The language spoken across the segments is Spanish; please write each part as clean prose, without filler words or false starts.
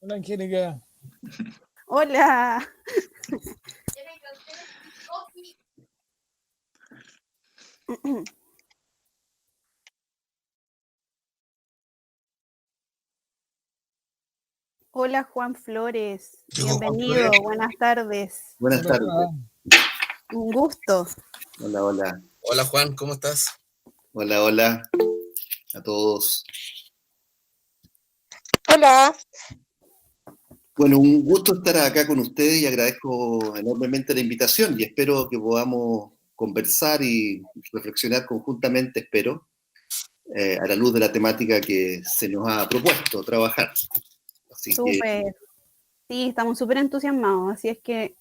Hola, Angélica. Hola. Hola, Juan Flores. Bienvenido. Buenas tardes. Buenas Hola, tardes. Juan. Un gusto. Hola, hola. Hola Juan, ¿cómo estás? Hola, hola a todos. Hola. Bueno, un gusto estar acá con ustedes y agradezco enormemente la invitación y espero que podamos conversar y reflexionar conjuntamente, espero, a la luz de la temática que se nos ha propuesto trabajar. Así Súper. Sí, estamos súper entusiasmados. Así es que,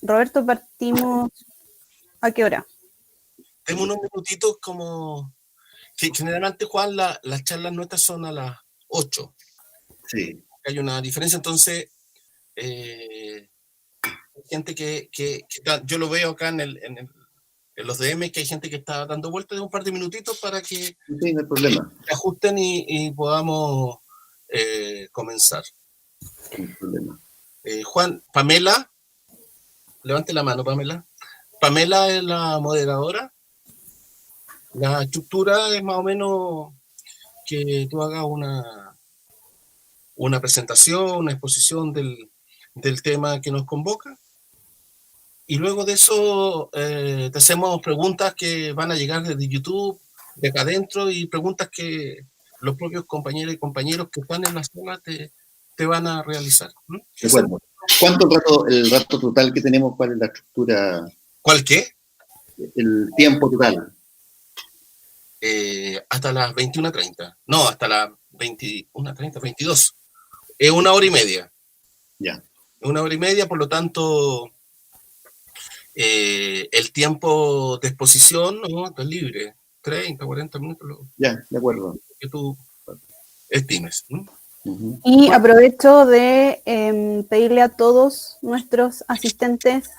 Roberto, partimos. ¿A qué hora? Tengo unos minutitos como... que generalmente, Juan, las charlas nuestras son a las 8. Sí. Hay una diferencia, entonces, hay gente que yo lo veo acá en los DM, que hay gente que está dando vueltas de un par de minutitos para que Sí, no hay problema. se ajusten y podamos comenzar. No hay problema. Juan, Pamela, levante la mano, Pamela. Pamela es la moderadora. La estructura es más o menos que tú hagas una presentación, una exposición del tema que nos convoca. Y luego de eso te hacemos preguntas que van a llegar desde YouTube, de acá adentro, y preguntas que los propios compañeros y compañeros que están en la sala te van a realizar. De acuerdo. ¿Cuánto el rato total que tenemos? ¿Cuál es la estructura? ¿Cuál qué? El tiempo total. Hasta las 21:30. No, hasta las 21:30, 22. Es 1 hora y media. Ya. 1 hora y media, por lo tanto, el tiempo de exposición, ¿no? Es libre. 30, 40 minutos. Ya, de acuerdo. Que tú estimes, ¿no? Uh-huh. Y aprovecho de pedirle a todos nuestros asistentes,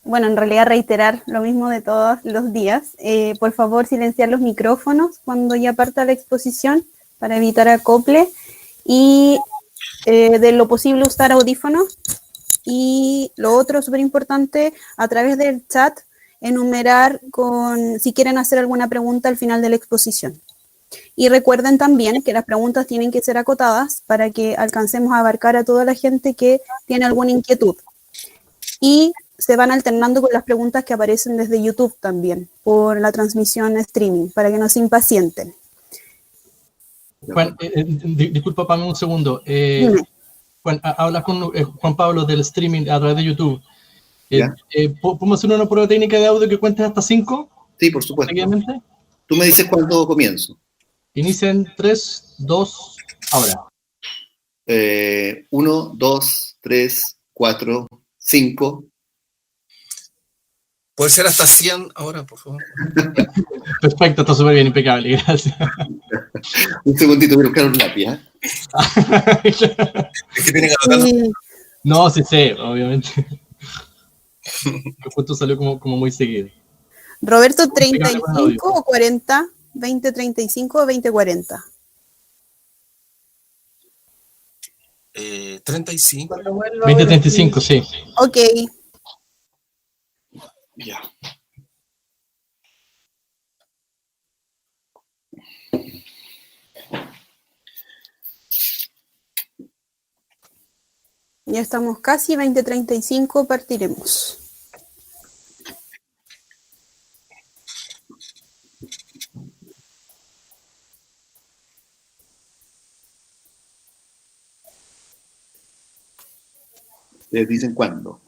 bueno, en realidad reiterar lo mismo de todos los días, por favor silenciar los micrófonos cuando ya parta la exposición para evitar acople y de lo posible usar audífonos. Y lo otro súper importante, a través del chat, enumerar si quieren hacer alguna pregunta al final de la exposición. Y recuerden también que las preguntas tienen que ser acotadas para que alcancemos a abarcar a toda la gente que tiene alguna inquietud. Y se van alternando con las preguntas que aparecen desde YouTube también, por la transmisión streaming, para que no se impacienten. Juan, disculpa, Pame, un segundo. Juan, hablas con Juan Pablo del streaming a través de YouTube. ¿Podemos hacer una prueba técnica de audio que cuentes hasta 5? Sí, por supuesto. Tú me dices cuándo comienzo. Inicia en 3, 2, ahora. 1, 2, 3, 4, 5. Puede ser hasta 100 ahora, por favor. Perfecto, está súper bien, impecable, gracias. Un segundito, voy a buscar un lápiz, ¿eh? Es que tiene que anotarlo. No, sí sé, obviamente. Justo salió como muy seguido. Roberto, 35 o 40, 20-35 o 20-40. 35. 20-35, sí. Ok. Ya. Ya estamos casi, 20:35, partiremos. ¿Les dicen cuándo?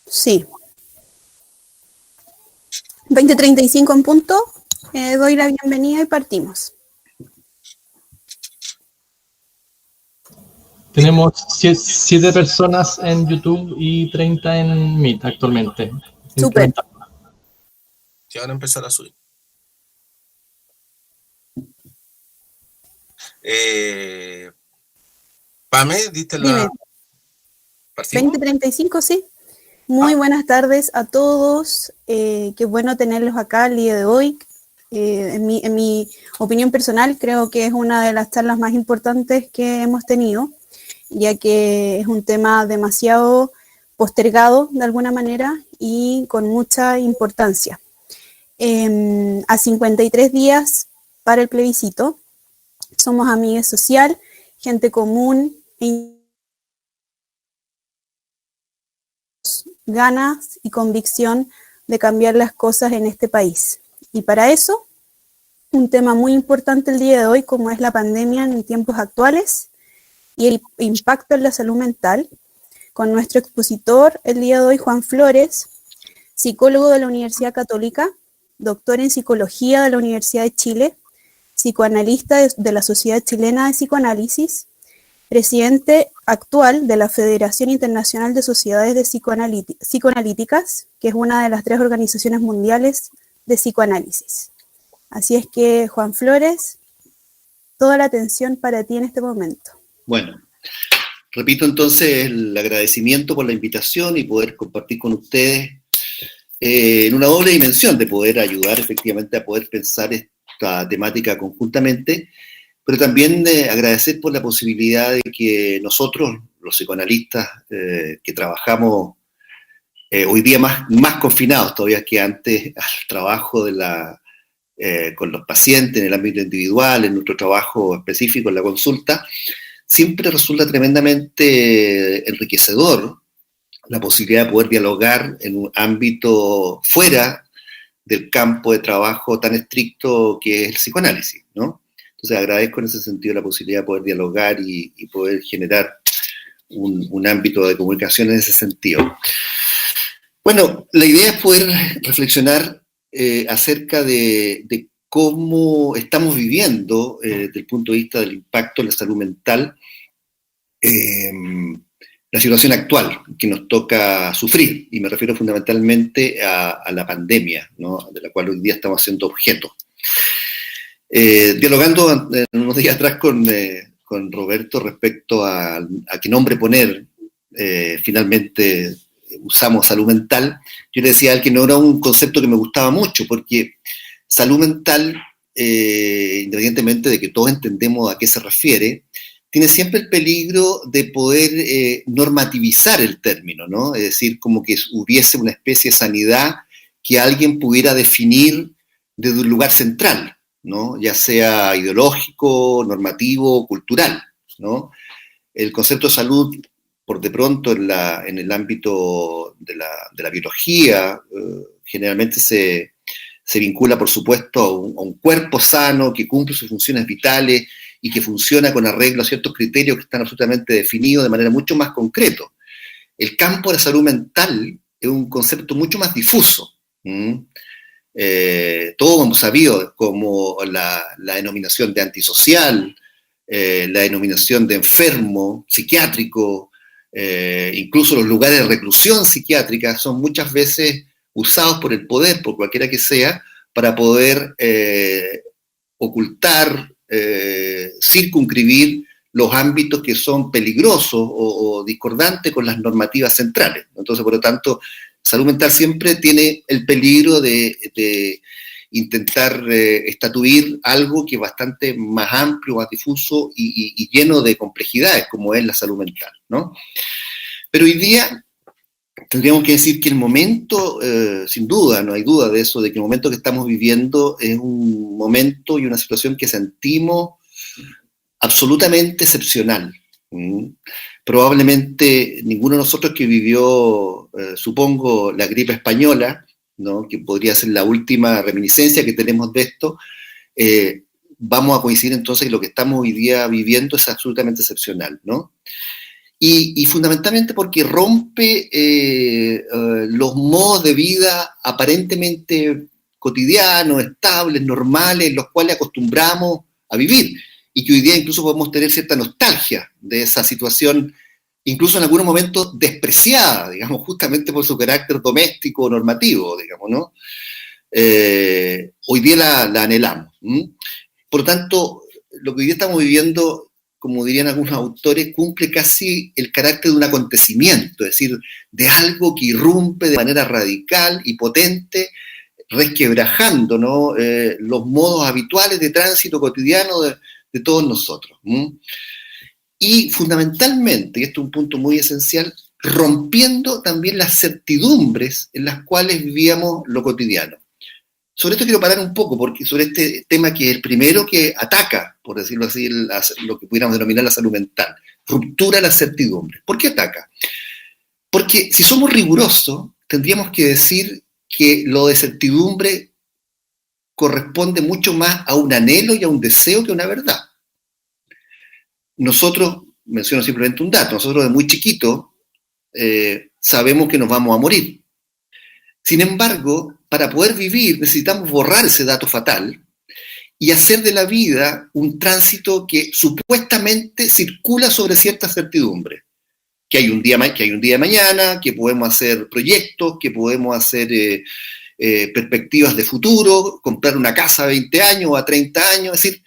Sí. 20:35 en punto, doy la bienvenida y partimos. Tenemos 7 personas en YouTube y 30 en Meet actualmente. Súper. Que van a empezar a subir. Pame, ¿diste la...? 20:35, sí. Muy buenas tardes a todos. Qué bueno tenerlos acá el día de hoy. En mi opinión personal, creo que es una de las charlas más importantes que hemos tenido. ya que es un tema demasiado postergado de alguna manera y con mucha importancia. A 53 días para el plebiscito, somos amigues social, gente común, ganas y convicción de cambiar las cosas en este país. Y para eso, un tema muy importante el día de hoy, como es la pandemia en tiempos actuales y el impacto en la salud mental, con nuestro expositor el día de hoy, Juan Flores, psicólogo de la Universidad Católica, doctor en psicología de la Universidad de Chile, psicoanalista de la Sociedad Chilena de Psicoanálisis, presidente actual de la Federación Internacional de Sociedades de Psicoanalíticas, que es una de las 3 organizaciones mundiales de psicoanálisis. Así es que, Juan Flores, toda la atención para ti en este momento. Bueno, repito entonces el agradecimiento por la invitación y poder compartir con ustedes en una doble dimensión de poder ayudar efectivamente a poder pensar esta temática conjuntamente, pero también agradecer por la posibilidad de que nosotros, los psicoanalistas que trabajamos hoy día más confinados todavía que antes al trabajo con los pacientes en el ámbito individual, en nuestro trabajo específico en la consulta, siempre resulta tremendamente enriquecedor la posibilidad de poder dialogar en un ámbito fuera del campo de trabajo tan estricto que es el psicoanálisis, ¿no? Entonces agradezco en ese sentido la posibilidad de poder dialogar y poder generar un ámbito de comunicación en ese sentido. Bueno, la idea es poder reflexionar acerca de cómo estamos viviendo desde el punto de vista del impacto en la salud mental la situación actual que nos toca sufrir, y me refiero fundamentalmente a la pandemia, ¿no?, de la cual hoy día estamos siendo objeto. Dialogando unos días atrás con Roberto respecto a qué nombre poner, finalmente usamos salud mental. Yo le decía a él que no era un concepto que me gustaba mucho, porque salud mental, independientemente de que todos entendemos a qué se refiere, tiene siempre el peligro de poder normativizar el término, ¿no? Es decir, como que hubiese una especie de sanidad que alguien pudiera definir desde un lugar central, ¿no?, ya sea ideológico, normativo, cultural, ¿no? El concepto de salud, por de pronto, en el ámbito de la biología, generalmente se vincula, por supuesto, a un cuerpo sano que cumple sus funciones vitales y que funciona con arreglo a ciertos criterios que están absolutamente definidos de manera mucho más concreta. El campo de la salud mental es un concepto mucho más difuso. Todos hemos sabido como la denominación de antisocial, la denominación de enfermo psiquiátrico, incluso los lugares de reclusión psiquiátrica son muchas veces usados por el poder, por cualquiera que sea, para poder ocultar, circunscribir los ámbitos que son peligrosos o discordantes con las normativas centrales. Entonces, por lo tanto, salud mental siempre tiene el peligro de intentar estatuir algo que es bastante más amplio, más difuso y lleno de complejidades, como es la salud mental, ¿no? Pero hoy día tendríamos que decir que el momento, sin duda, no hay duda de eso, de que el momento que estamos viviendo es un momento y una situación que sentimos absolutamente excepcional. Probablemente ninguno de nosotros que vivió, supongo, la gripe española, ¿no?, que podría ser la última reminiscencia que tenemos de esto, vamos a coincidir entonces que lo que estamos hoy día viviendo es absolutamente excepcional, ¿no? Y fundamentalmente porque rompe los modos de vida aparentemente cotidianos, estables, normales, en los cuales acostumbramos a vivir, y que hoy día incluso podemos tener cierta nostalgia de esa situación, incluso en algunos momentos despreciada, digamos, justamente por su carácter doméstico o normativo, digamos, ¿no? Hoy día la anhelamos. Por lo tanto, lo que hoy día estamos viviendo, como dirían algunos autores, cumple casi el carácter de un acontecimiento, es decir, de algo que irrumpe de manera radical y potente, resquebrajando, ¿no?, los modos habituales de tránsito cotidiano de todos nosotros. Y y fundamentalmente, y esto es un punto muy esencial, rompiendo también las certidumbres en las cuales vivíamos lo cotidiano. Sobre esto quiero parar un poco, porque sobre este tema que es el primero que ataca, por decirlo así, lo que pudiéramos denominar la salud mental, ruptura de las certidumbres. ¿Por qué ataca? Porque si somos rigurosos, tendríamos que decir que lo de certidumbre corresponde mucho más a un anhelo y a un deseo que a una verdad. Nosotros, menciono simplemente un dato, nosotros de muy chiquitos sabemos que nos vamos a morir. Sin embargo, para poder vivir necesitamos borrar ese dato fatal y hacer de la vida un tránsito que supuestamente circula sobre ciertas certidumbres. Que hay un día de mañana, que podemos hacer proyectos, que podemos hacer perspectivas de futuro, comprar una casa a 20 años o a 30 años, es decir,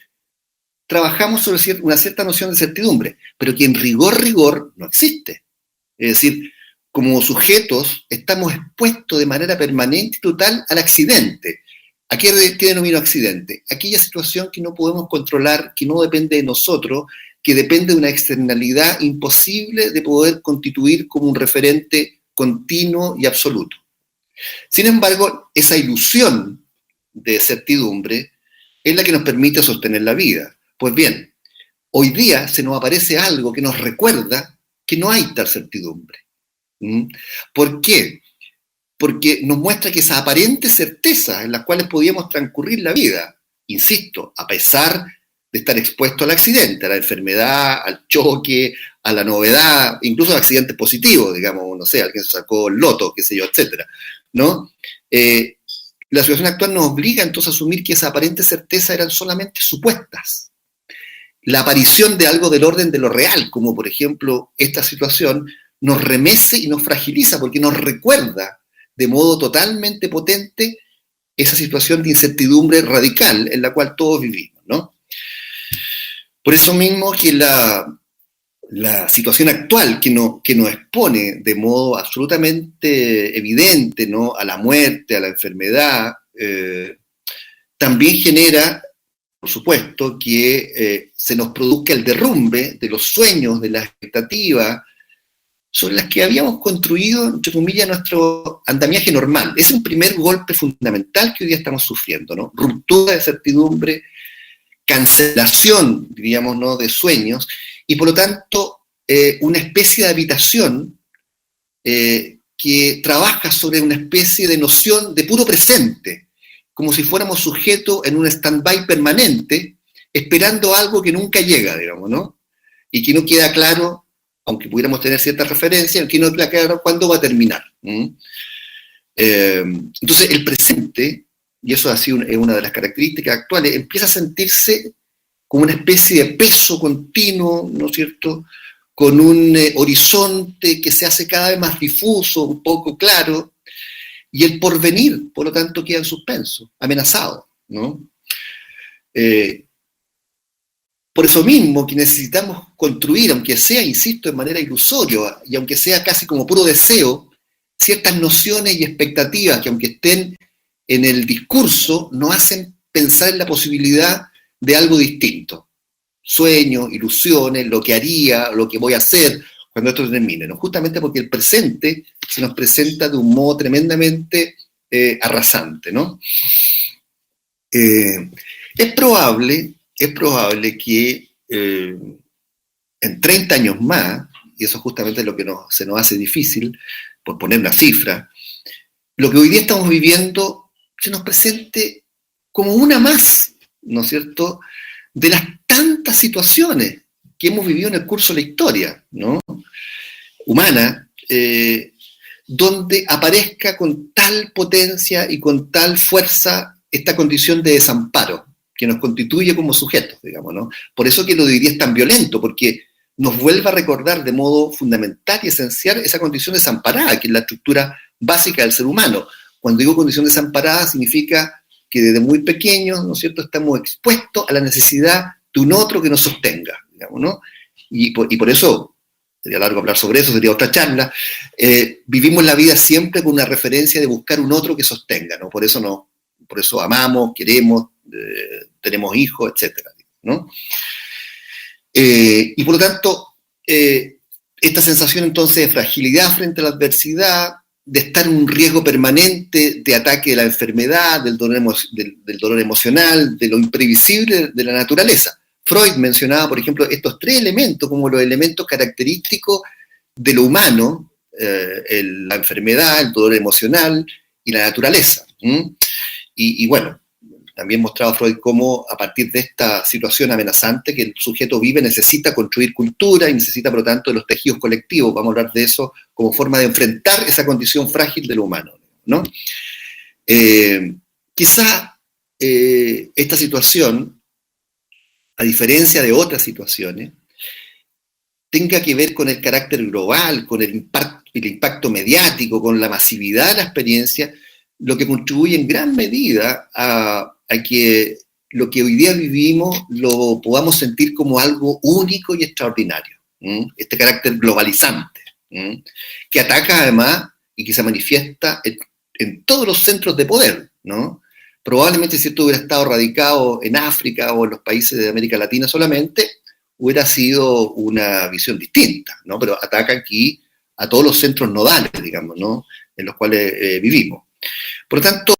trabajamos sobre una cierta noción de certidumbre, pero que en rigor no existe. Es decir, como sujetos estamos expuestos de manera permanente y total al accidente. ¿A qué denomino accidente? Aquella situación que no podemos controlar, que no depende de nosotros, que depende de una externalidad imposible de poder constituir como un referente continuo y absoluto. Sin embargo, esa ilusión de certidumbre es la que nos permite sostener la vida. Pues bien, hoy día se nos aparece algo que nos recuerda que no hay tal certidumbre. ¿Por qué? Porque nos muestra que esa aparente certeza en las cuales podíamos transcurrir la vida, insisto, a pesar de estar expuesto al accidente, a la enfermedad, al choque, a la novedad, incluso a accidentes positivos, digamos, no sé, alguien se sacó el loto, qué sé yo, etcétera, ¿no? La situación actual nos obliga entonces a asumir que esa aparente certeza eran solamente supuestas. La aparición de algo del orden de lo real, como por ejemplo esta situación, nos remece y nos fragiliza porque nos recuerda de modo totalmente potente esa situación de incertidumbre radical en la cual todos vivimos, ¿no? Por eso mismo que la situación actual que nos expone de modo absolutamente evidente, ¿no?, a la muerte, a la enfermedad, también genera, por supuesto, que se nos produzca el derrumbe de los sueños, de las expectativas, sobre las que habíamos construido, entre comillas, nuestro andamiaje normal. Es un primer golpe fundamental que hoy día estamos sufriendo, ¿no? Ruptura de certidumbre, cancelación, diríamos, ¿no?, de sueños, y por lo tanto una especie de habitación que trabaja sobre una especie de noción de puro presente, como si fuéramos sujetos en un stand-by permanente, esperando algo que nunca llega, digamos, ¿no? Y que no queda claro, aunque pudiéramos tener ciertas referencias, que no queda claro cuándo va a terminar. Entonces, el presente, y eso así es una de las características actuales, empieza a sentirse como una especie de peso continuo, ¿no es cierto?, con un horizonte que se hace cada vez más difuso, un poco claro, y el porvenir, por lo tanto, queda en suspenso, amenazado, ¿no? Por eso mismo que necesitamos construir, aunque sea, insisto, de manera ilusoria, y aunque sea casi como puro deseo, ciertas nociones y expectativas que, aunque estén en el discurso, nos hacen pensar en la posibilidad de algo distinto. Sueños, ilusiones, lo que haría, lo que voy a hacer cuando esto termine, ¿no? Justamente porque el presente se nos presenta de un modo tremendamente arrasante, ¿no? Es probable que en 30 años más, y eso justamente es lo que se nos hace difícil, por poner una cifra, lo que hoy día estamos viviendo se nos presente como una más, ¿no es cierto?, de las tantas situaciones que hemos vivido en el curso de la historia, ¿no?, humana, donde aparezca con tal potencia y con tal fuerza esta condición de desamparo que nos constituye como sujetos, digamos, ¿no? Por eso que lo diría es tan violento, porque nos vuelve a recordar de modo fundamental y esencial esa condición desamparada, que es la estructura básica del ser humano. Cuando digo condición desamparada, significa que desde muy pequeños, ¿no es cierto?, estamos expuestos a la necesidad de un otro que nos sostenga, digamos, ¿no? Y por eso, sería largo hablar sobre eso, sería otra charla, vivimos la vida siempre con una referencia de buscar un otro que sostenga, ¿no? Por eso amamos, queremos, tenemos hijos, etcétera, ¿no? Y por lo tanto, esta sensación entonces de fragilidad frente a la adversidad, de estar en un riesgo permanente de ataque de la enfermedad, del dolor emocional, de lo imprevisible de la naturaleza. Freud mencionaba, por ejemplo, estos 3 elementos como los elementos característicos de lo humano, la enfermedad, el dolor emocional y la naturaleza. Y bueno, también mostraba Freud cómo a partir de esta situación amenazante que el sujeto vive necesita construir cultura y necesita por lo tanto de los tejidos colectivos. Vamos a hablar de eso como forma de enfrentar esa condición frágil de lo humano, ¿no? Quizá esta situación, a diferencia de otras situaciones, tenga que ver con el carácter global, con el impacto mediático, con la masividad de la experiencia, lo que contribuye en gran medida a que lo que hoy día vivimos lo podamos sentir como algo único y extraordinario. Este carácter globalizante, que ataca además y que se manifiesta en todos los centros de poder, ¿no? Probablemente si esto hubiera estado radicado en África o en los países de América Latina solamente, hubiera sido una visión distinta, ¿no? Pero ataca aquí a todos los centros nodales, digamos, ¿no? En los cuales vivimos. Por lo tanto,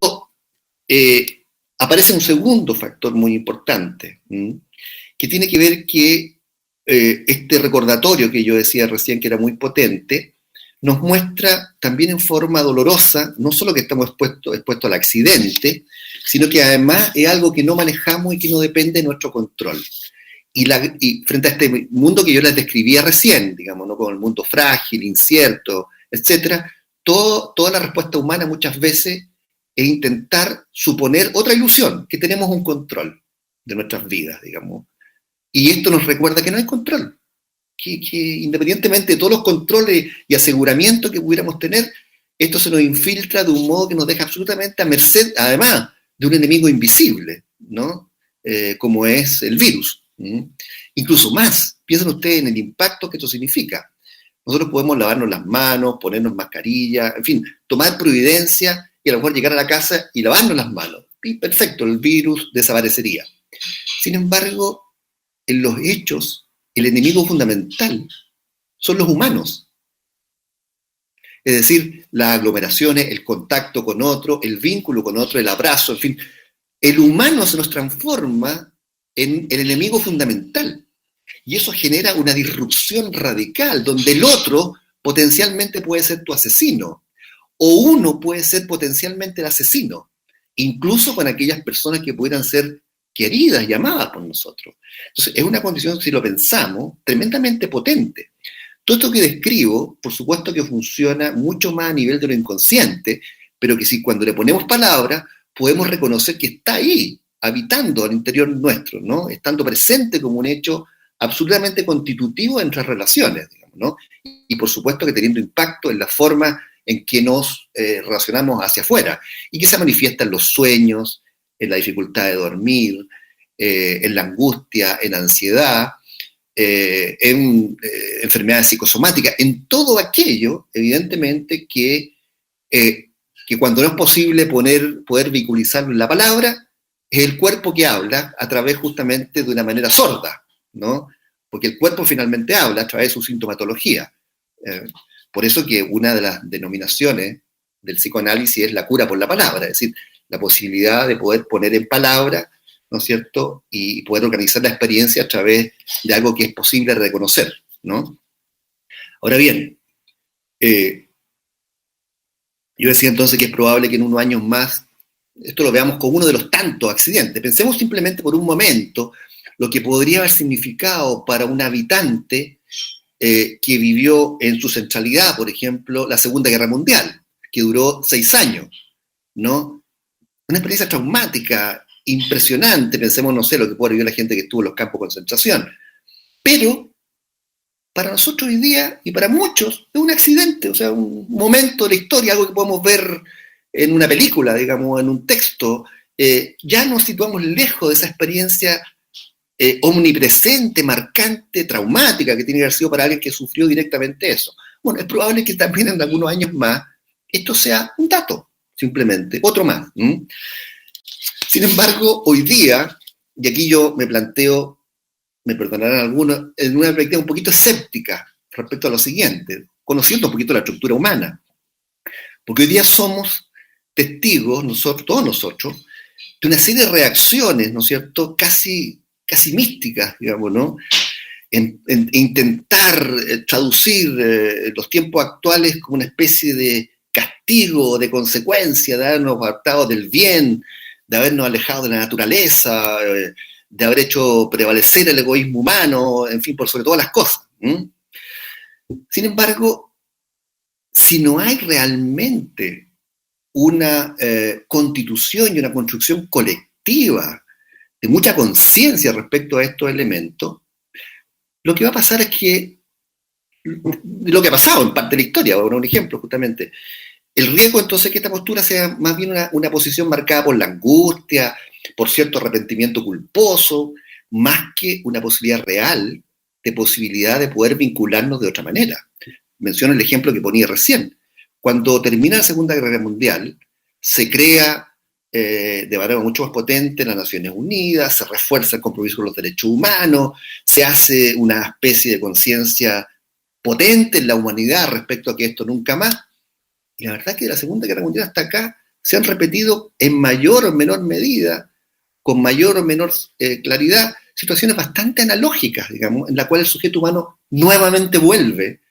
aparece un segundo factor muy importante, que tiene que ver que este recordatorio que yo decía recién que era muy potente, nos muestra también en forma dolorosa, no solo que estamos expuestos al accidente, sino que además es algo que no manejamos y que no depende de nuestro control. Y frente a este mundo que yo les describía recién, digamos, ¿no? Como el mundo frágil, incierto, etcétera, toda la respuesta humana muchas veces es intentar suponer otra ilusión, que tenemos un control de nuestras vidas, digamos. Y esto nos recuerda que no hay control, que independientemente de todos los controles y aseguramientos que pudiéramos tener, esto se nos infiltra de un modo que nos deja absolutamente a merced, además, de un enemigo invisible, ¿no? Como es el virus. Incluso más, piensen ustedes en el impacto que esto significa. Nosotros podemos lavarnos las manos, ponernos mascarilla, en fin, tomar providencia y a lo mejor llegar a la casa y lavarnos las manos. Y perfecto, el virus desaparecería. Sin embargo, en los hechos, el enemigo fundamental son los humanos. Es decir, las aglomeraciones, el contacto con otro, el vínculo con otro, el abrazo, en fin. El humano se nos transforma en el enemigo fundamental. Y eso genera una disrupción radical, donde el otro potencialmente puede ser tu asesino, o uno puede ser potencialmente el asesino, incluso con aquellas personas que pudieran ser queridas y amadas por nosotros. Entonces, es una condición, si lo pensamos, tremendamente potente. Todo esto que describo, por supuesto que funciona mucho más a nivel de lo inconsciente, pero que si cuando le ponemos palabras, podemos reconocer que está ahí, habitando al interior nuestro, ¿no? Estando presente como un hecho absolutamente constitutivo de nuestras relaciones, digamos, ¿no? Y por supuesto que teniendo impacto en la forma en que nos relacionamos hacia afuera, y que se manifiesta en los sueños, en la dificultad de dormir, en la angustia, en ansiedad, en enfermedades psicosomáticas, en todo aquello, evidentemente, que cuando no es posible poder vehiculizarlo en la palabra, es el cuerpo que habla a través justamente de una manera sorda, ¿no? Porque el cuerpo finalmente habla a través de su sintomatología. Por eso que una de las denominaciones del psicoanálisis es la cura por la palabra, es decir, la posibilidad de poder poner en palabra, ¿no es cierto?, y poder organizar la experiencia a través de algo que es posible reconocer, ¿no? Ahora bien, yo decía entonces que es probable que en unos años más esto lo veamos como uno de los tantos accidentes. Pensemos simplemente por un momento lo que podría haber significado para un habitante que vivió en su centralidad, por ejemplo, la Segunda Guerra Mundial, que duró 6 años, ¿no? Una experiencia traumática, impresionante, pensemos, no sé, lo que puede vivir la gente que estuvo en los campos de concentración. Pero para nosotros hoy día, y para muchos, es un accidente, o sea, un momento de la historia, algo que podemos ver en una película, digamos, en un texto. Ya nos situamos lejos de esa experiencia omnipresente, marcante, traumática, que tiene que haber sido para alguien que sufrió directamente eso. Bueno, es probable que también en algunos años más esto sea un dato, simplemente, otro más. Sin embargo, hoy día, y aquí yo me planteo me perdonarán algunos, en una perspectiva un poquito escéptica respecto a lo siguiente, conociendo un poquito la estructura humana. Porque hoy día somos testigos, nosotros, todos nosotros, de una serie de reacciones, ¿no es cierto?, casi místicas, digamos, ¿no?, en intentar traducir los tiempos actuales como una especie de castigo, de consecuencia, de habernos apartado del bien, de habernos alejado de la naturaleza, de haber hecho prevalecer el egoísmo humano, en fin, por sobre todas las cosas. Sin embargo, si no hay realmente una constitución y una construcción colectiva de mucha conciencia respecto a estos elementos, lo que va a pasar es que, lo que ha pasado en parte de la historia, por un ejemplo justamente, el riesgo entonces es que esta postura sea más bien una posición marcada por la angustia, por cierto arrepentimiento culposo, más que una posibilidad real de posibilidad de poder vincularnos de otra manera. Menciono el ejemplo que ponía recién. Cuando termina la Segunda Guerra Mundial, se crea de manera mucho más potente las Naciones Unidas, se refuerza el compromiso con los derechos humanos, se hace una especie de conciencia potente en la humanidad respecto a que esto nunca más. Y la verdad es que de la Segunda Guerra Mundial hasta acá se han repetido en mayor o menor medida, con mayor o menor claridad, situaciones bastante analógicas, digamos, en la cual el sujeto humano nuevamente vuelve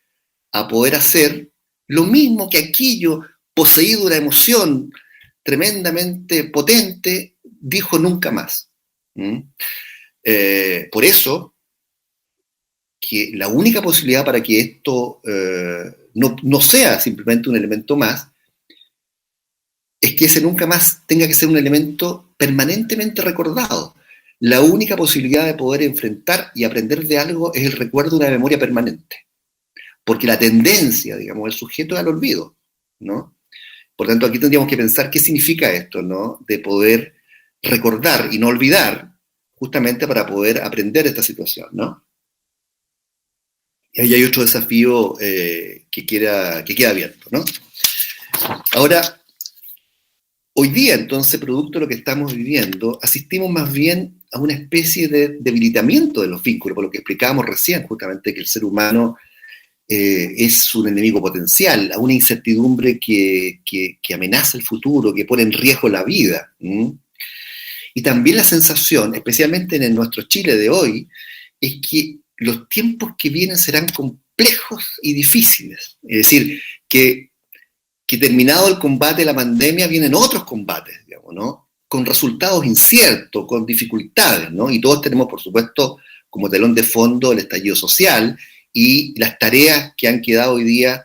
a poder hacer lo mismo que aquello, poseído de una emoción tremendamente potente, dijo nunca más. Por eso, que la única posibilidad para que esto no sea simplemente un elemento más, es que ese nunca más tenga que ser un elemento permanentemente recordado. La única posibilidad de poder enfrentar y aprender de algo es el recuerdo de una memoria permanente. Porque la tendencia, digamos, del sujeto es al olvido, ¿no? Por tanto, aquí tendríamos que pensar qué significa esto, ¿no? De poder recordar y no olvidar, justamente para poder aprender esta situación, ¿no? Y ahí hay otro desafío que queda abierto, ¿no? Ahora, hoy día, entonces, producto de lo que estamos viviendo, asistimos más bien a una especie de debilitamiento de los vínculos, por lo que explicábamos recién, justamente, que el ser humano es un enemigo potencial, a una incertidumbre que amenaza el futuro, que pone en riesgo la vida. Y también la sensación, especialmente en nuestro Chile de hoy, es que los tiempos que vienen serán complejos y difíciles. Es decir, que terminado el combate de la pandemia vienen otros combates, digamos, ¿no? Con resultados inciertos, con dificultades, ¿no? Y todos tenemos, por supuesto, como telón de fondo el estallido social y las tareas que han quedado hoy día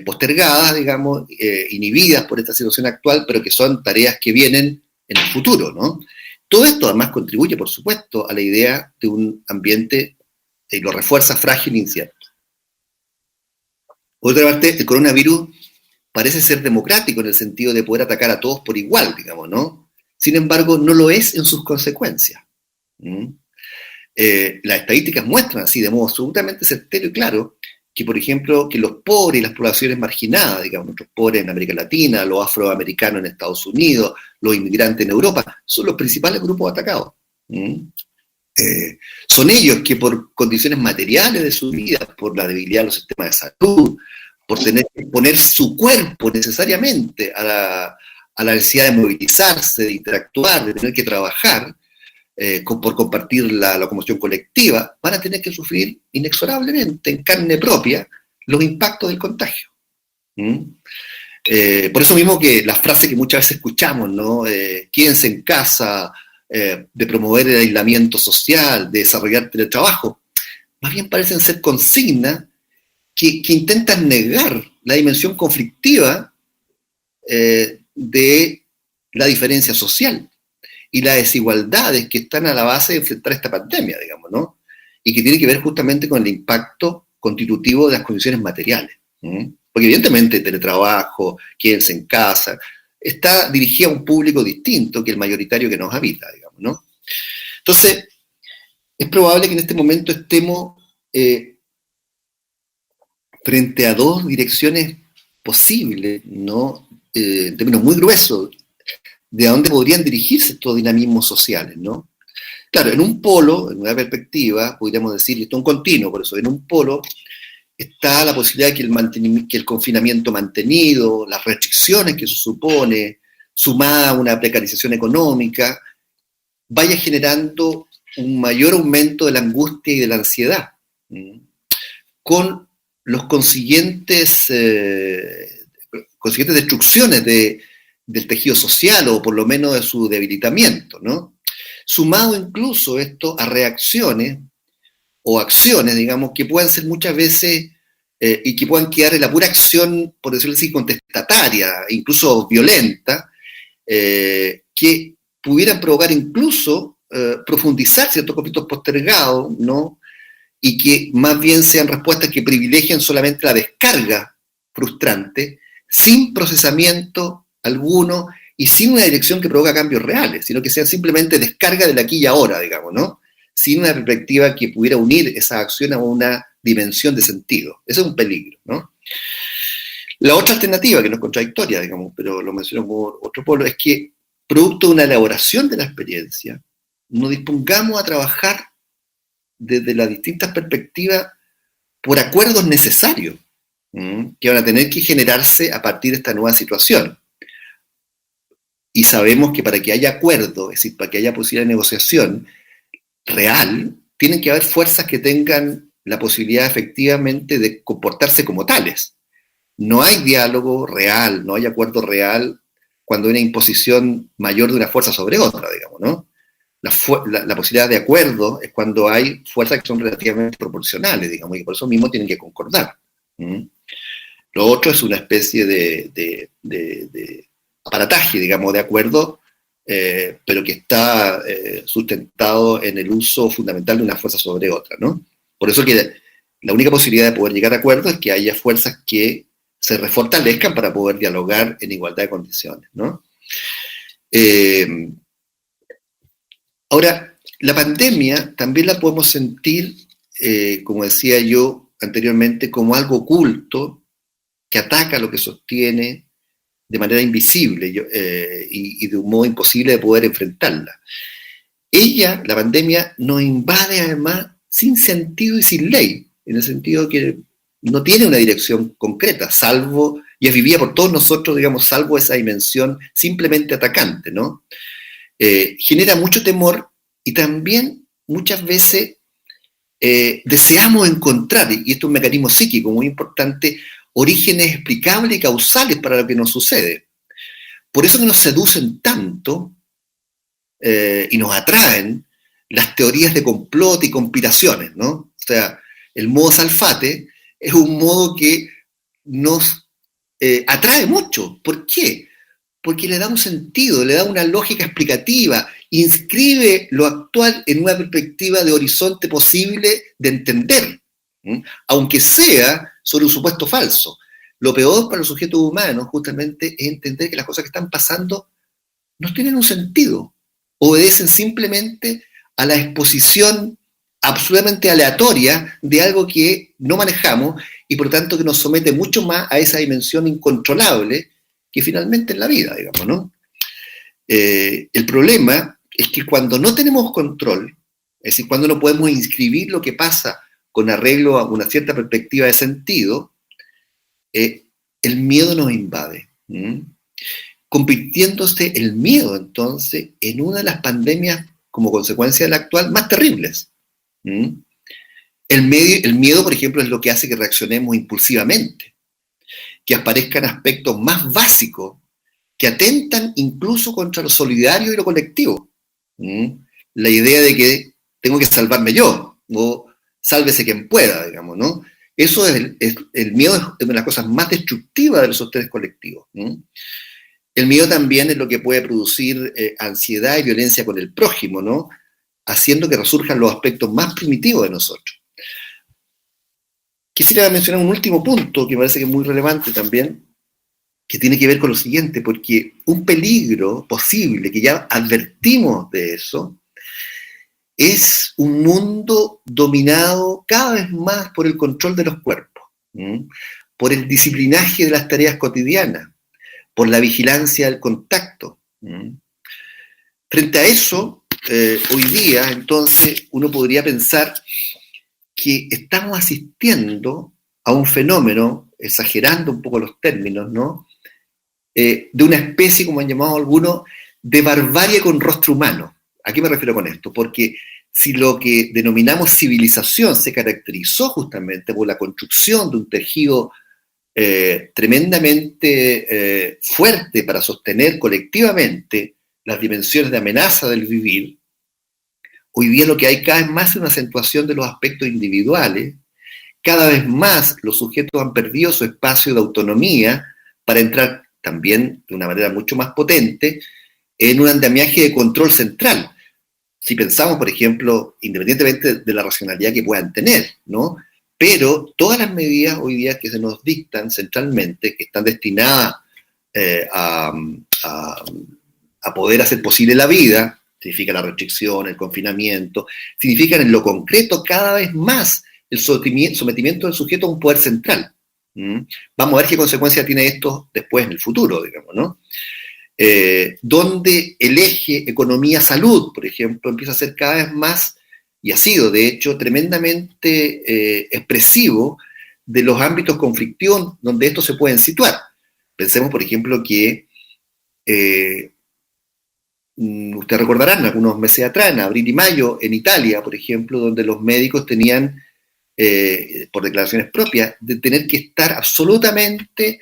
postergadas, digamos, inhibidas por esta situación actual, pero que son tareas que vienen en el futuro, ¿no? Todo esto además contribuye, por supuesto, a la idea de un ambiente, lo refuerza, frágil e incierto. Por otra parte, el coronavirus parece ser democrático en el sentido de poder atacar a todos por igual, digamos, ¿no? Sin embargo, no lo es en sus consecuencias. Las estadísticas muestran así de modo absolutamente certero y claro que, por ejemplo, que los pobres y las poblaciones marginadas, digamos, nuestros pobres en América Latina, los afroamericanos en Estados Unidos, los inmigrantes en Europa, son los principales grupos atacados. Son ellos que por condiciones materiales de su vida, por la debilidad de los sistemas de salud, por tener que poner su cuerpo necesariamente a la necesidad de movilizarse, de interactuar, de tener que trabajar, por compartir la locomoción colectiva, van a tener que sufrir inexorablemente en carne propia los impactos del contagio. Por eso mismo que la frase que muchas veces escuchamos, ¿no? Quédense en casa, de promover el aislamiento social, de desarrollar teletrabajo, más bien parecen ser consignas que intentan negar la dimensión conflictiva de la diferencia social y las desigualdades que están a la base de enfrentar esta pandemia, digamos, ¿no? Y que tiene que ver justamente con el impacto constitutivo de las condiciones materiales. Porque evidentemente el teletrabajo, quédense en casa, está dirigida a un público distinto que el mayoritario que nos habita, digamos, ¿no? Entonces, es probable que en este momento estemos frente a dos direcciones posibles, ¿no? En términos muy gruesos, de a dónde podrían dirigirse estos dinamismos sociales, ¿no? Claro, en un polo, en una perspectiva, podríamos decir, y esto es un continuo, por eso, en un polo está la posibilidad de que el confinamiento mantenido, las restricciones que eso supone, sumada a una precarización económica, vaya generando un mayor aumento de la angustia y de la ansiedad, con los consiguientes destrucciones del tejido social, o por lo menos de su debilitamiento, ¿no? Sumado incluso esto a reacciones o acciones, digamos, que puedan ser muchas veces y que puedan quedar en la pura acción, por decirlo así, contestataria, incluso violenta, que pudieran provocar incluso profundizar ciertos conflictos postergados, ¿no? Y que más bien sean respuestas que privilegien solamente la descarga frustrante, sin procesamiento alguno y sin una dirección que provoca cambios reales, sino que sean simplemente descarga del aquí y ahora, digamos, ¿no? Sin una perspectiva que pudiera unir esa acción a una dimensión de sentido. Ese es un peligro, ¿no? La otra alternativa, que no es contradictoria, digamos, pero lo menciono como otro polo, es que, producto de una elaboración de la experiencia, nos dispongamos a trabajar desde las distintas perspectivas por acuerdos necesarios, que van a tener que generarse a partir de esta nueva situación. Y sabemos que para que haya acuerdo, es decir, para que haya posibilidad de negociación real, tienen que haber fuerzas que tengan la posibilidad efectivamente de comportarse como tales. No hay diálogo real, no hay acuerdo real cuando hay una imposición mayor de una fuerza sobre otra, digamos, ¿no? La posibilidad de acuerdo es cuando hay fuerzas que son relativamente proporcionales, digamos, y por eso mismo tienen que concordar. Lo otro es una especie de aparataje, digamos, de acuerdo, pero que está sustentado en el uso fundamental de una fuerza sobre otra, ¿no? Por eso que la única posibilidad de poder llegar a acuerdos es que haya fuerzas que se refortalezcan para poder dialogar en igualdad de condiciones, ¿no? Ahora, la pandemia también la podemos sentir, como decía yo anteriormente, como algo oculto que ataca lo que sostiene de manera invisible y de un modo imposible de poder enfrentarla. La pandemia, nos invade además sin sentido y sin ley, en el sentido que no tiene una dirección concreta, salvo, y es vivida por todos nosotros, digamos, salvo esa dimensión simplemente atacante, ¿no? Genera mucho temor y también muchas veces deseamos encontrar, y esto es un mecanismo psíquico muy importante, orígenes explicables y causales para lo que nos sucede. Por eso que nos seducen tanto y nos atraen las teorías de complot y conspiraciones, ¿no? O sea, el modo Salfate es un modo que nos atrae mucho. ¿Por qué? Porque le da un sentido, le da una lógica explicativa, inscribe lo actual en una perspectiva de horizonte posible de entender, aunque sea sobre un supuesto falso. Lo peor para los sujetos humanos justamente es entender que las cosas que están pasando no tienen un sentido, obedecen simplemente a la exposición absolutamente aleatoria de algo que no manejamos y por tanto que nos somete mucho más a esa dimensión incontrolable que finalmente es la vida, digamos, ¿no? El problema es que cuando no tenemos control, es decir, cuando no podemos inscribir lo que pasa con arreglo a una cierta perspectiva de sentido, el miedo nos invade, convirtiéndose el miedo entonces en una de las pandemias como consecuencia de la actual más terribles. El miedo, por ejemplo, es lo que hace que reaccionemos impulsivamente, que aparezcan aspectos más básicos que atentan incluso contra lo solidario y lo colectivo. La idea de que tengo que salvarme yo, o sálvese quien pueda, digamos, ¿no? Eso el miedo es una de las cosas más destructivas de los sostenes colectivos. El miedo también es lo que puede producir ansiedad y violencia con el prójimo, ¿no? Haciendo que resurjan los aspectos más primitivos de nosotros. Quisiera mencionar un último punto que me parece que es muy relevante también, que tiene que ver con lo siguiente, porque un peligro posible, que ya advertimos de eso, es un mundo dominado cada vez más por el control de los cuerpos, por el disciplinaje de las tareas cotidianas, por la vigilancia del contacto. Frente a eso, hoy día, entonces, uno podría pensar que estamos asistiendo a un fenómeno, exagerando un poco los términos, ¿no? De una especie, como han llamado algunos, de barbarie con rostro humano. ¿A qué me refiero con esto? Porque si lo que denominamos civilización se caracterizó justamente por la construcción de un tejido tremendamente fuerte para sostener colectivamente las dimensiones de amenaza del vivir, hoy día lo que hay cada vez más es una acentuación de los aspectos individuales, cada vez más los sujetos han perdido su espacio de autonomía para entrar también de una manera mucho más potente en un andamiaje de control central. Si pensamos, por ejemplo, independientemente de la racionalidad que puedan tener, ¿no? Pero todas las medidas hoy día que se nos dictan centralmente, que están destinadas a poder hacer posible la vida, significa la restricción, el confinamiento, significan en lo concreto cada vez más el sometimiento del sujeto a un poder central. Vamos a ver qué consecuencia tiene esto después en el futuro, digamos, ¿no? Donde el eje economía-salud, por ejemplo, empieza a ser cada vez más, y ha sido, de hecho, tremendamente expresivo de los ámbitos conflictivos donde estos se pueden situar. Pensemos, por ejemplo, que ustedes recordarán, algunos meses atrás, en abril y mayo, en Italia, por ejemplo, donde los médicos tenían, por declaraciones propias, de tener que estar absolutamente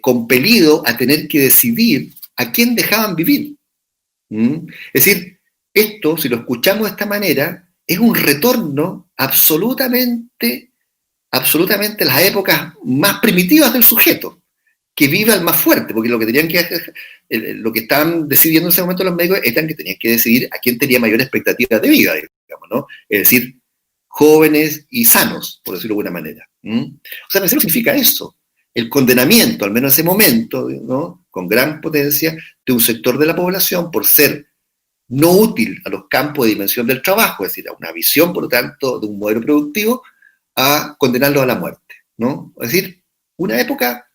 compelidos a tener que decidir a quién dejaban vivir. Es decir, esto, si lo escuchamos de esta manera, es un retorno absolutamente a las épocas más primitivas del sujeto, que vive al más fuerte, porque lo que estaban decidiendo en ese momento los médicos eran que tenían que decidir a quién tenía mayor expectativa de vida, digamos, ¿no? Es decir, jóvenes y sanos, por decirlo de alguna manera. O sea, pensemos significa eso, el condenamiento, al menos en ese momento, ¿no? Con gran potencia, de un sector de la población por ser no útil a los campos de dimensión del trabajo, es decir, a una visión, por lo tanto, de un modelo productivo, a condenarlo a la muerte, ¿no? Es decir, una época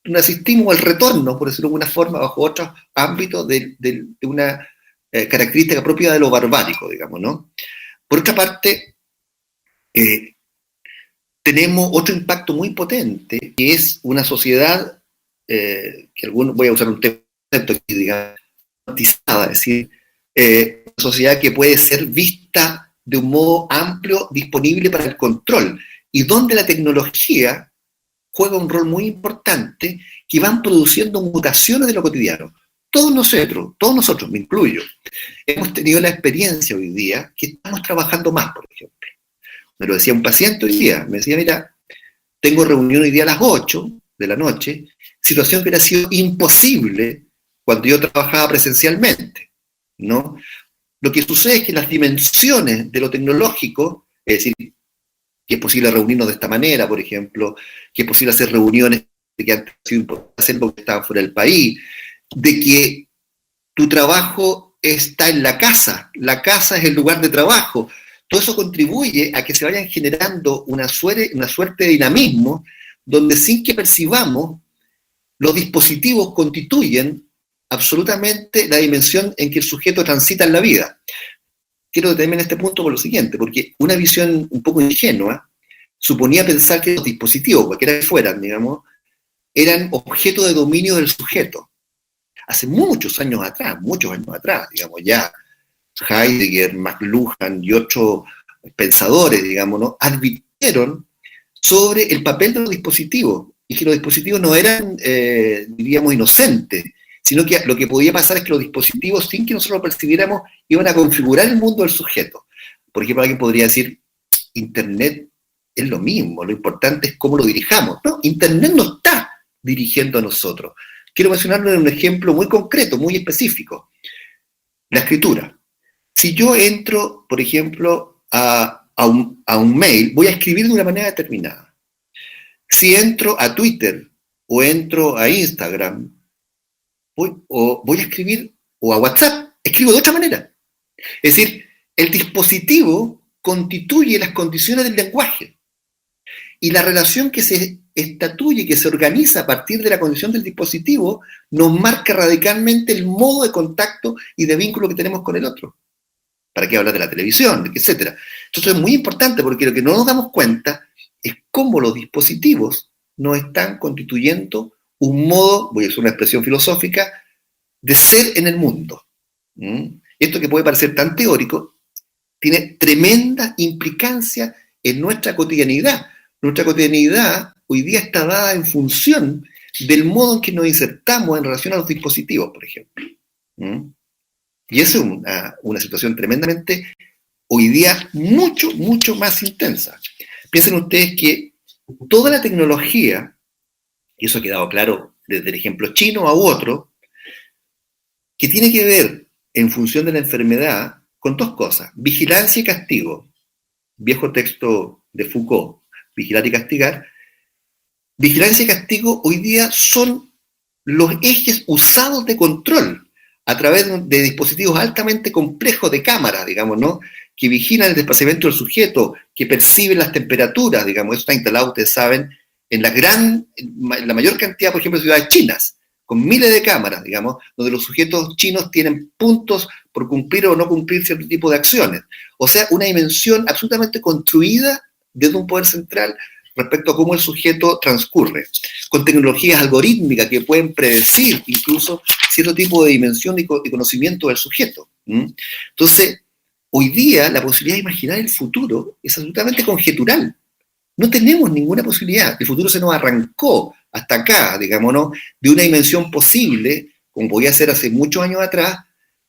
donde asistimos al retorno, por decirlo de alguna forma, bajo otros ámbitos de una característica propia de lo barbárico, digamos, ¿no? Por otra parte, tenemos otro impacto muy potente, que es una sociedad, que voy a usar un concepto aquí, digamos, es decir, una sociedad que puede ser vista de un modo amplio, disponible para el control, y donde la tecnología juega un rol muy importante, que van produciendo mutaciones de lo cotidiano. Todos nosotros, me incluyo, hemos tenido la experiencia hoy día que estamos trabajando más, por ejemplo. Me lo decía un paciente hoy día, me decía, mira, tengo reunión hoy día a las 8 de la noche, situación que hubiera sido imposible cuando yo trabajaba presencialmente, ¿no? Lo que sucede es que las dimensiones de lo tecnológico, es decir, que es posible reunirnos de esta manera, por ejemplo, que es posible hacer reuniones que antes ha sido imposible hacer porque estaban fuera del país, de que tu trabajo está en la casa es el lugar de trabajo. Todo eso contribuye a que se vayan generando una suerte de dinamismo donde sin que percibamos, los dispositivos constituyen absolutamente la dimensión en que el sujeto transita en la vida. Quiero detenerme en este punto por lo siguiente, porque una visión un poco ingenua suponía pensar que los dispositivos, cualquiera que fueran, digamos, eran objeto de dominio del sujeto. Hace muchos años atrás, digamos, ya Heidegger, McLuhan y otros pensadores, digamos, ¿no?, advirtieron sobre el papel de los dispositivos, y que los dispositivos no eran, diríamos, inocentes, sino que lo que podía pasar es que los dispositivos, sin que nosotros lo percibiéramos, iban a configurar el mundo del sujeto. Por ejemplo, alguien podría decir, Internet es lo mismo, lo importante es cómo lo dirijamos. No, Internet no está dirigiendo a nosotros. Quiero mencionarlo en un ejemplo muy concreto, muy específico. La escritura. Si yo entro, por ejemplo, a un mail, voy a escribir de una manera determinada. Si entro a Twitter o entro a Instagram, voy a escribir, o a WhatsApp, escribo de otra manera. Es decir, el dispositivo constituye las condiciones del lenguaje. Y la relación que se estatuye y que se organiza a partir de la condición del dispositivo, nos marca radicalmente el modo de contacto y de vínculo que tenemos con el otro. ¿Para qué hablar de la televisión, etcétera? Entonces es muy importante porque lo que no nos damos cuenta es cómo los dispositivos nos están constituyendo un modo, voy a usar una expresión filosófica, de ser en el mundo. Esto que puede parecer tan teórico tiene tremenda implicancia en nuestra cotidianidad. Nuestra cotidianidad hoy día está dada en función del modo en que nos insertamos en relación a los dispositivos, por ejemplo. Y eso es una situación tremendamente, hoy día, mucho, mucho más intensa. Piensen ustedes que toda la tecnología, y eso ha quedado claro desde el ejemplo chino a otro, que tiene que ver en función de la enfermedad con dos cosas: vigilancia y castigo. Viejo texto de Foucault, vigilar y castigar. Vigilancia y castigo hoy día son los ejes usados de control a través de dispositivos altamente complejos de cámaras, digamos, ¿no? Que vigilan el desplazamiento del sujeto, que perciben las temperaturas, digamos. Eso está instalado, ustedes saben, en la mayor cantidad, por ejemplo, de ciudades chinas, con miles de cámaras, digamos, donde los sujetos chinos tienen puntos por cumplir o no cumplir cierto tipo de acciones. O sea, una dimensión absolutamente construida desde un poder central respecto a cómo el sujeto transcurre, con tecnologías algorítmicas que pueden predecir incluso cierto tipo de dimensión y conocimiento del sujeto. Entonces, hoy día la posibilidad de imaginar el futuro es absolutamente conjetural. No tenemos ninguna posibilidad. El futuro se nos arrancó hasta acá, digamos, ¿no? De una dimensión posible, como podía ser hace muchos años atrás,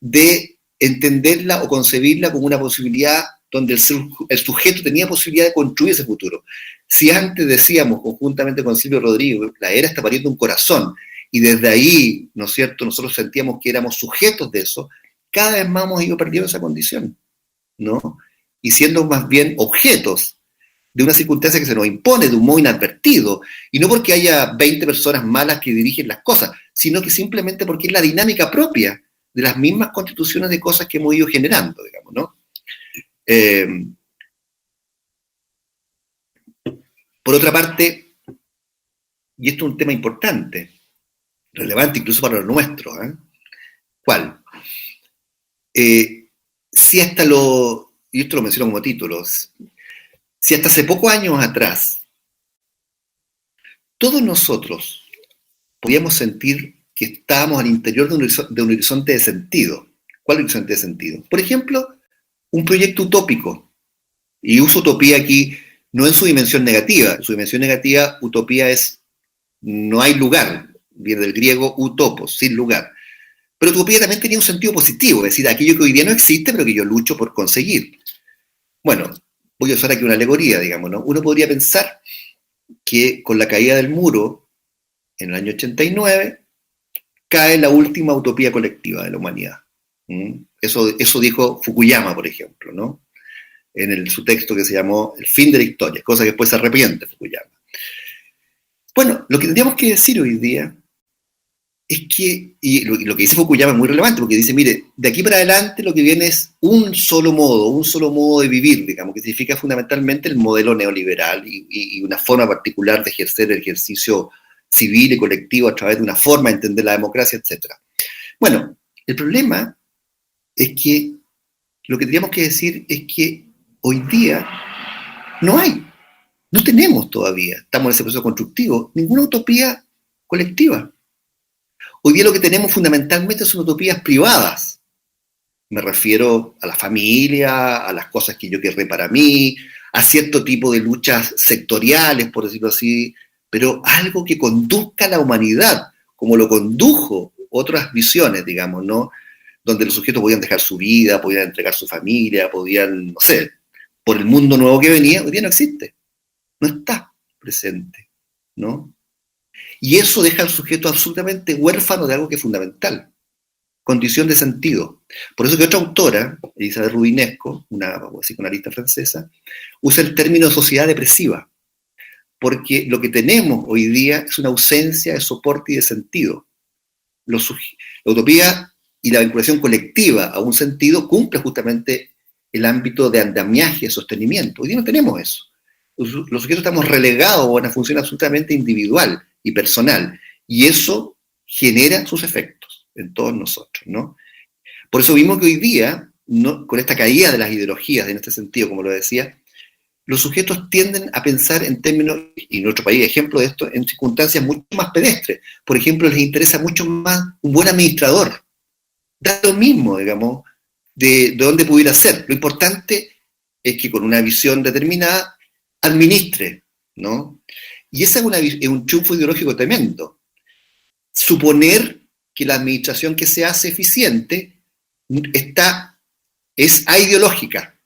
de entenderla o concebirla como una posibilidad donde el sujeto tenía posibilidad de construir ese futuro. Si antes decíamos, conjuntamente con Silvio Rodrigo, la era está pariendo un corazón, y desde ahí, ¿no es cierto?, nosotros sentíamos que éramos sujetos de eso, cada vez más hemos ido perdiendo esa condición, ¿no? Y siendo más bien objetos de una circunstancia que se nos impone de un modo inadvertido, y no porque haya 20 personas malas que dirigen las cosas, sino que simplemente porque es la dinámica propia de las mismas constituciones de cosas que hemos ido generando, digamos, ¿no? Por otra parte, y esto es un tema importante, relevante incluso para lo nuestro, ¿cuál? Si hasta y esto lo menciono como títulos, si hasta hace pocos años atrás todos nosotros podíamos sentir que estábamos al interior de un horizonte de sentido. ¿Cuál horizonte de sentido? Por ejemplo, un proyecto utópico. Y uso utopía aquí no en su dimensión negativa. En su dimensión negativa, utopía es no hay lugar. Viene del griego utopos, sin lugar. Pero utopía también tenía un sentido positivo, es decir, aquello que hoy día no existe, pero que yo lucho por conseguir. Bueno, voy a usar aquí una alegoría, digamos, ¿no? Uno podría pensar que con la caída del muro en el año 89 cae la última utopía colectiva de la humanidad. Eso dijo Fukuyama, por ejemplo, ¿no? En su texto que se llamó El fin de la historia, cosa que después se arrepiente Fukuyama. Bueno, lo que tendríamos que decir hoy día es que, y lo que dice Fukuyama es muy relevante, porque dice, mire, de aquí para adelante lo que viene es un solo modo de vivir, digamos, que significa fundamentalmente el modelo neoliberal y una forma particular de ejercer el ejercicio civil y colectivo a través de una forma de entender la democracia, etc. Bueno, el problema es que lo que tendríamos que decir es que hoy día no tenemos todavía, estamos en ese proceso constructivo, ninguna utopía colectiva. Hoy día lo que tenemos fundamentalmente son utopías privadas. Me refiero a la familia, a las cosas que yo querré para mí, a cierto tipo de luchas sectoriales, por decirlo así, pero algo que conduzca a la humanidad, como lo condujo otras visiones, digamos, ¿no? Donde los sujetos podían dejar su vida, podían entregar su familia, podían, no sé, por el mundo nuevo que venía, hoy día no existe. No está presente, ¿no? Y eso deja al sujeto absolutamente huérfano de algo que es fundamental, condición de sentido. Por eso que otra autora, Elisabeth Rubinesco, una psicoanalista francesa, usa el término sociedad depresiva, porque lo que tenemos hoy día es una ausencia de soporte y de sentido. La utopía y la vinculación colectiva a un sentido cumple justamente el ámbito de andamiaje, de sostenimiento. Hoy día no tenemos eso. los sujetos estamos relegados a una función absolutamente individual y personal, y eso genera sus efectos en todos nosotros, ¿no? Por eso vimos que hoy día, ¿no?, con esta caída de las ideologías, en este sentido, como lo decía, los sujetos tienden a pensar en términos, y en nuestro país, ejemplo de esto, en circunstancias mucho más pedestres. Por ejemplo, les interesa mucho más un buen administrador. Da lo mismo, digamos, de dónde pudiera ser. Lo importante es que con una visión determinada administre, ¿no? Y ese es un triunfo ideológico tremendo. Suponer que la administración que se hace eficiente es aideológica,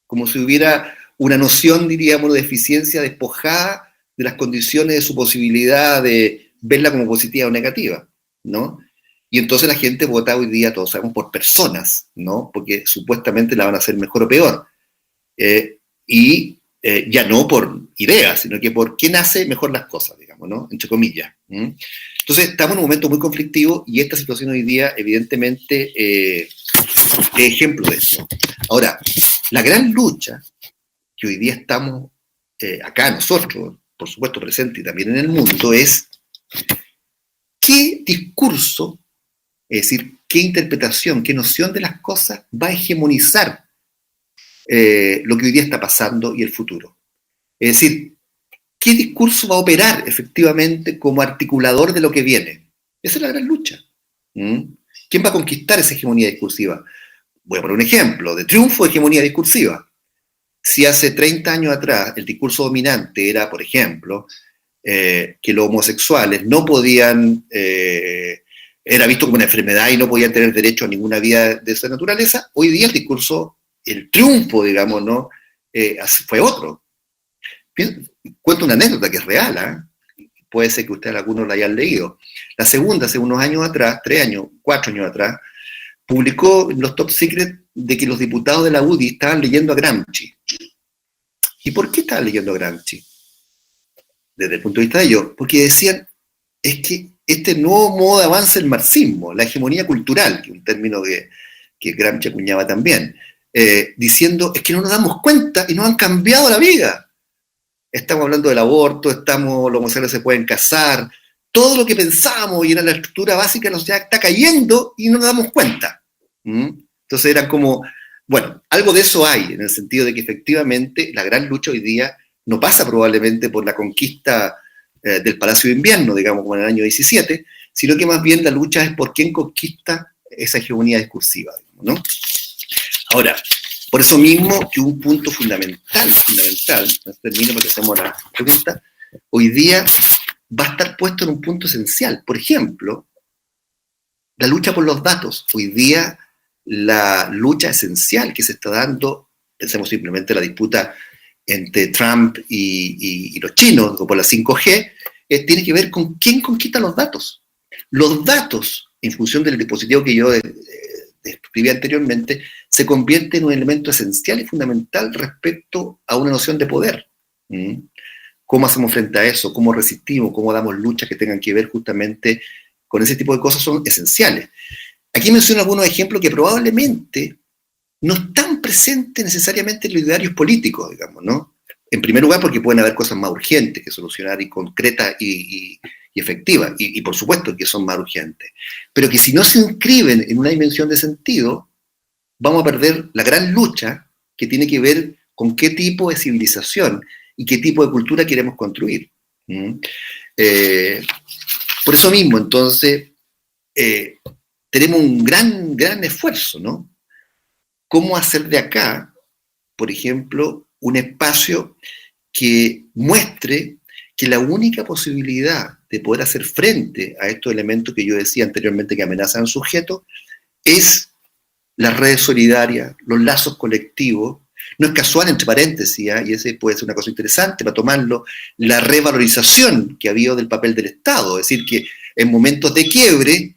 como si hubiera una noción, diríamos, de eficiencia despojada de las condiciones de su posibilidad de verla como positiva o negativa, ¿no? Y entonces la gente vota hoy día, todos sabemos, por personas, ¿no? Porque supuestamente la van a hacer mejor o peor. Ya no por ideas, sino que por quién hace mejor las cosas, digamos, ¿no? Entre comillas. Entonces, estamos en un momento muy conflictivo y esta situación hoy día, evidentemente, es ejemplo de eso. Ahora, la gran lucha que hoy día estamos acá nosotros, por supuesto presente y también en el mundo, es qué discurso, es decir, qué interpretación, qué noción de las cosas va a hegemonizar lo que hoy día está pasando y el futuro. Es decir, ¿qué discurso va a operar efectivamente como articulador de lo que viene? Esa es la gran lucha. ¿Quién va a conquistar esa hegemonía discursiva? Voy a poner un ejemplo de triunfo de hegemonía discursiva. Si hace 30 años atrás el discurso dominante era, por ejemplo, que los homosexuales no podían, era visto como una enfermedad y no podían tener derecho a ninguna vida de esa naturaleza, hoy día el discurso, el triunfo, digamos, ¿no?, fue otro. Cuento una anécdota que es real, puede ser que ustedes algunos la hayan leído. La segunda, hace unos años atrás, 4 años atrás, publicó en los Top Secret de que los diputados de la UDI estaban leyendo a Gramsci. ¿Y por qué estaban leyendo a Gramsci? Desde el punto de vista de ellos, porque decían, es que este nuevo modo de avance del marxismo, la hegemonía cultural, que es un término que Gramsci acuñaba también, diciendo, es que no nos damos cuenta y nos han cambiado la vida. Estamos hablando del aborto, los homosexuales se pueden casar, todo lo que pensábamos y era la estructura básica de la sociedad está cayendo y no nos damos cuenta. Entonces eran como, bueno, algo de eso hay, en el sentido de que efectivamente la gran lucha hoy día no pasa probablemente por la conquista del Palacio de Invierno, digamos, como en el año 17, sino que más bien la lucha es por quién conquista esa hegemonía discursiva, digamos, ¿no? Ahora, por eso mismo que un punto fundamental, termino porque hacemos la pregunta, hoy día va a estar puesto en un punto esencial. Por ejemplo, la lucha por los datos. Hoy día la lucha esencial que se está dando, pensemos simplemente en la disputa entre Trump y los chinos, o por la 5G, tiene que ver con quién conquista los datos. Los datos, en función del dispositivo que yo describí anteriormente, se convierte en un elemento esencial y fundamental respecto a una noción de poder. ¿Cómo hacemos frente a eso? ¿Cómo resistimos? ¿Cómo damos luchas que tengan que ver justamente con ese tipo de cosas? Son esenciales. Aquí menciono algunos ejemplos que probablemente no están presentes necesariamente en los idearios políticos, digamos, ¿no? En primer lugar, porque pueden haber cosas más urgentes que solucionar y concretas y efectivas, y por supuesto que son más urgentes, pero que si no se inscriben en una dimensión de sentido, vamos a perder la gran lucha que tiene que ver con qué tipo de civilización y qué tipo de cultura queremos construir. Por eso mismo, entonces, tenemos un gran esfuerzo, ¿no? ¿Cómo hacer de acá, por ejemplo, un espacio que muestre que la única posibilidad de poder hacer frente a estos elementos que yo decía anteriormente que amenazan al sujeto es las redes solidarias, los lazos colectivos? No es casual, entre paréntesis, y ese puede ser una cosa interesante para tomarlo, la revalorización que ha habido del papel del Estado. Es decir, que en momentos de quiebre,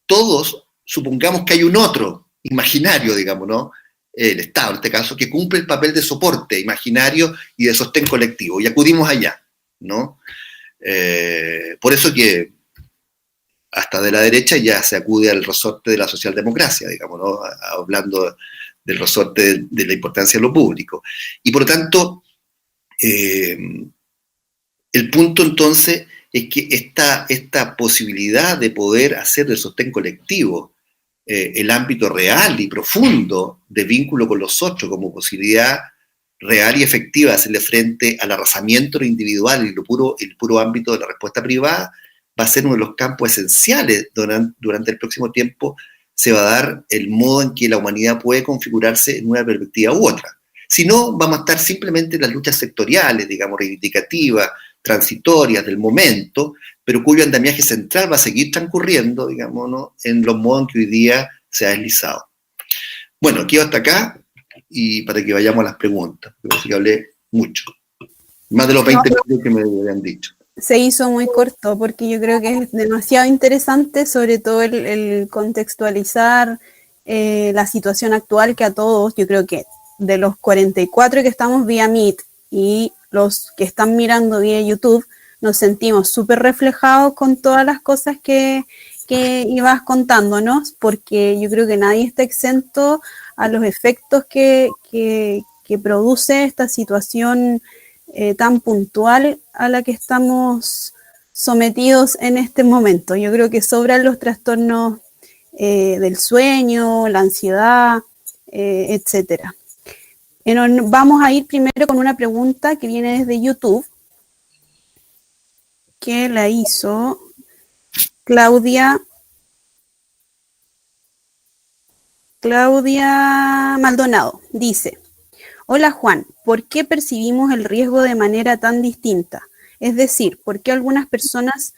todos supongamos que hay un otro imaginario, digamos, ¿no? El Estado, en este caso, que cumple el papel de soporte imaginario y de sostén colectivo, y acudimos allá, ¿no? Por eso que hasta de la derecha ya se acude al resorte de la socialdemocracia, digamos, ¿no? Hablando del resorte de la importancia de lo público. Y por lo tanto, El punto entonces es que esta posibilidad de poder hacer del sostén colectivo el ámbito real y profundo de vínculo con los otros como posibilidad real y efectiva de hacerle frente al arrasamiento individual y el puro ámbito de la respuesta privada, va a ser uno de los campos esenciales durante el próximo tiempo. Se va a dar el modo en que la humanidad puede configurarse en una perspectiva u otra. Si no, vamos a estar simplemente en las luchas sectoriales, digamos, reivindicativas, transitorias del momento, pero cuyo andamiaje central va a seguir transcurriendo, digamos, ¿no?, en los modos en que hoy día se ha deslizado. Bueno, quedo hasta acá y para que vayamos a las preguntas, porque hablé mucho. Más de los 20 minutos que me habían dicho. Se hizo muy corto porque yo creo que es demasiado interesante, sobre todo el contextualizar la situación actual, que a todos, yo creo que de los 44 que estamos vía Meet y los que están mirando vía YouTube, nos sentimos súper reflejados con todas las cosas que ibas contándonos, porque yo creo que nadie está exento a los efectos que produce esta situación tan puntual a la que estamos sometidos en este momento. Yo creo que sobran los trastornos del sueño, la ansiedad, etcétera. Vamos a ir primero con una pregunta que viene desde YouTube, que la hizo Claudia Maldonado. Dice: hola Juan, ¿por qué percibimos el riesgo de manera tan distinta? Es decir, ¿por qué algunas personas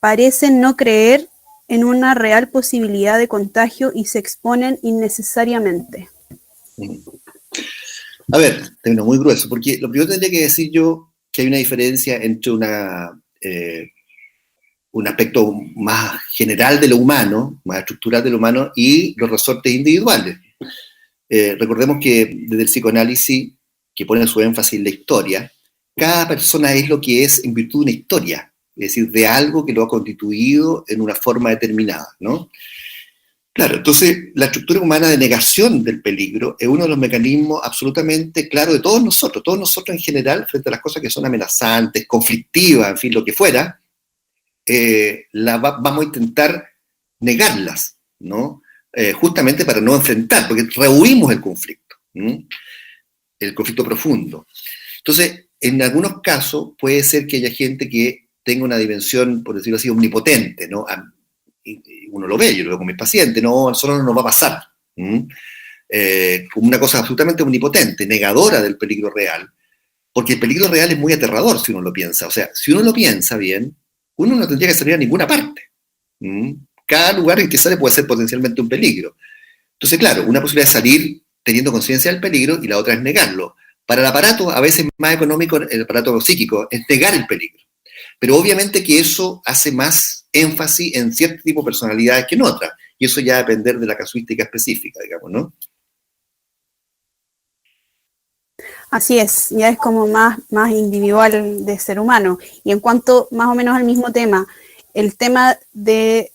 parecen no creer en una real posibilidad de contagio y se exponen innecesariamente? A ver, termino muy grueso, porque lo primero tendría que decir yo que hay una diferencia entre un aspecto más general de lo humano, más estructural de lo humano, y los resortes individuales. Recordemos que desde el psicoanálisis, que pone su énfasis en la historia, cada persona es lo que es en virtud de una historia, es decir, de algo que lo ha constituido en una forma determinada, ¿no? Claro, entonces la estructura humana de negación del peligro es uno de los mecanismos absolutamente claros de todos nosotros en general, frente a las cosas que son amenazantes, conflictivas, en fin, lo que fuera, vamos a intentar negarlas, ¿no? Justamente para no enfrentar, porque rehuimos el conflicto, el conflicto profundo. Entonces, en algunos casos puede ser que haya gente que tenga una dimensión, por decirlo así, omnipotente, ¿no? Uno lo ve, yo lo veo con mis pacientes, no, eso no nos va a pasar. Como una cosa absolutamente omnipotente, negadora del peligro real, porque el peligro real es muy aterrador si uno lo piensa. O sea, si uno lo piensa bien, uno no tendría que salir a ninguna parte. Cada lugar en que sale puede ser potencialmente un peligro. Entonces, claro, una posibilidad es salir teniendo conciencia del peligro y la otra es negarlo. Para el aparato, a veces más económico, el aparato psíquico, es negar el peligro. Pero obviamente que eso hace más énfasis en cierto tipo de personalidades que en otras. Y eso ya va a depender de la casuística específica, digamos, ¿no? Así es, ya es como más individual de ser humano. Y en cuanto más o menos al mismo tema, el tema del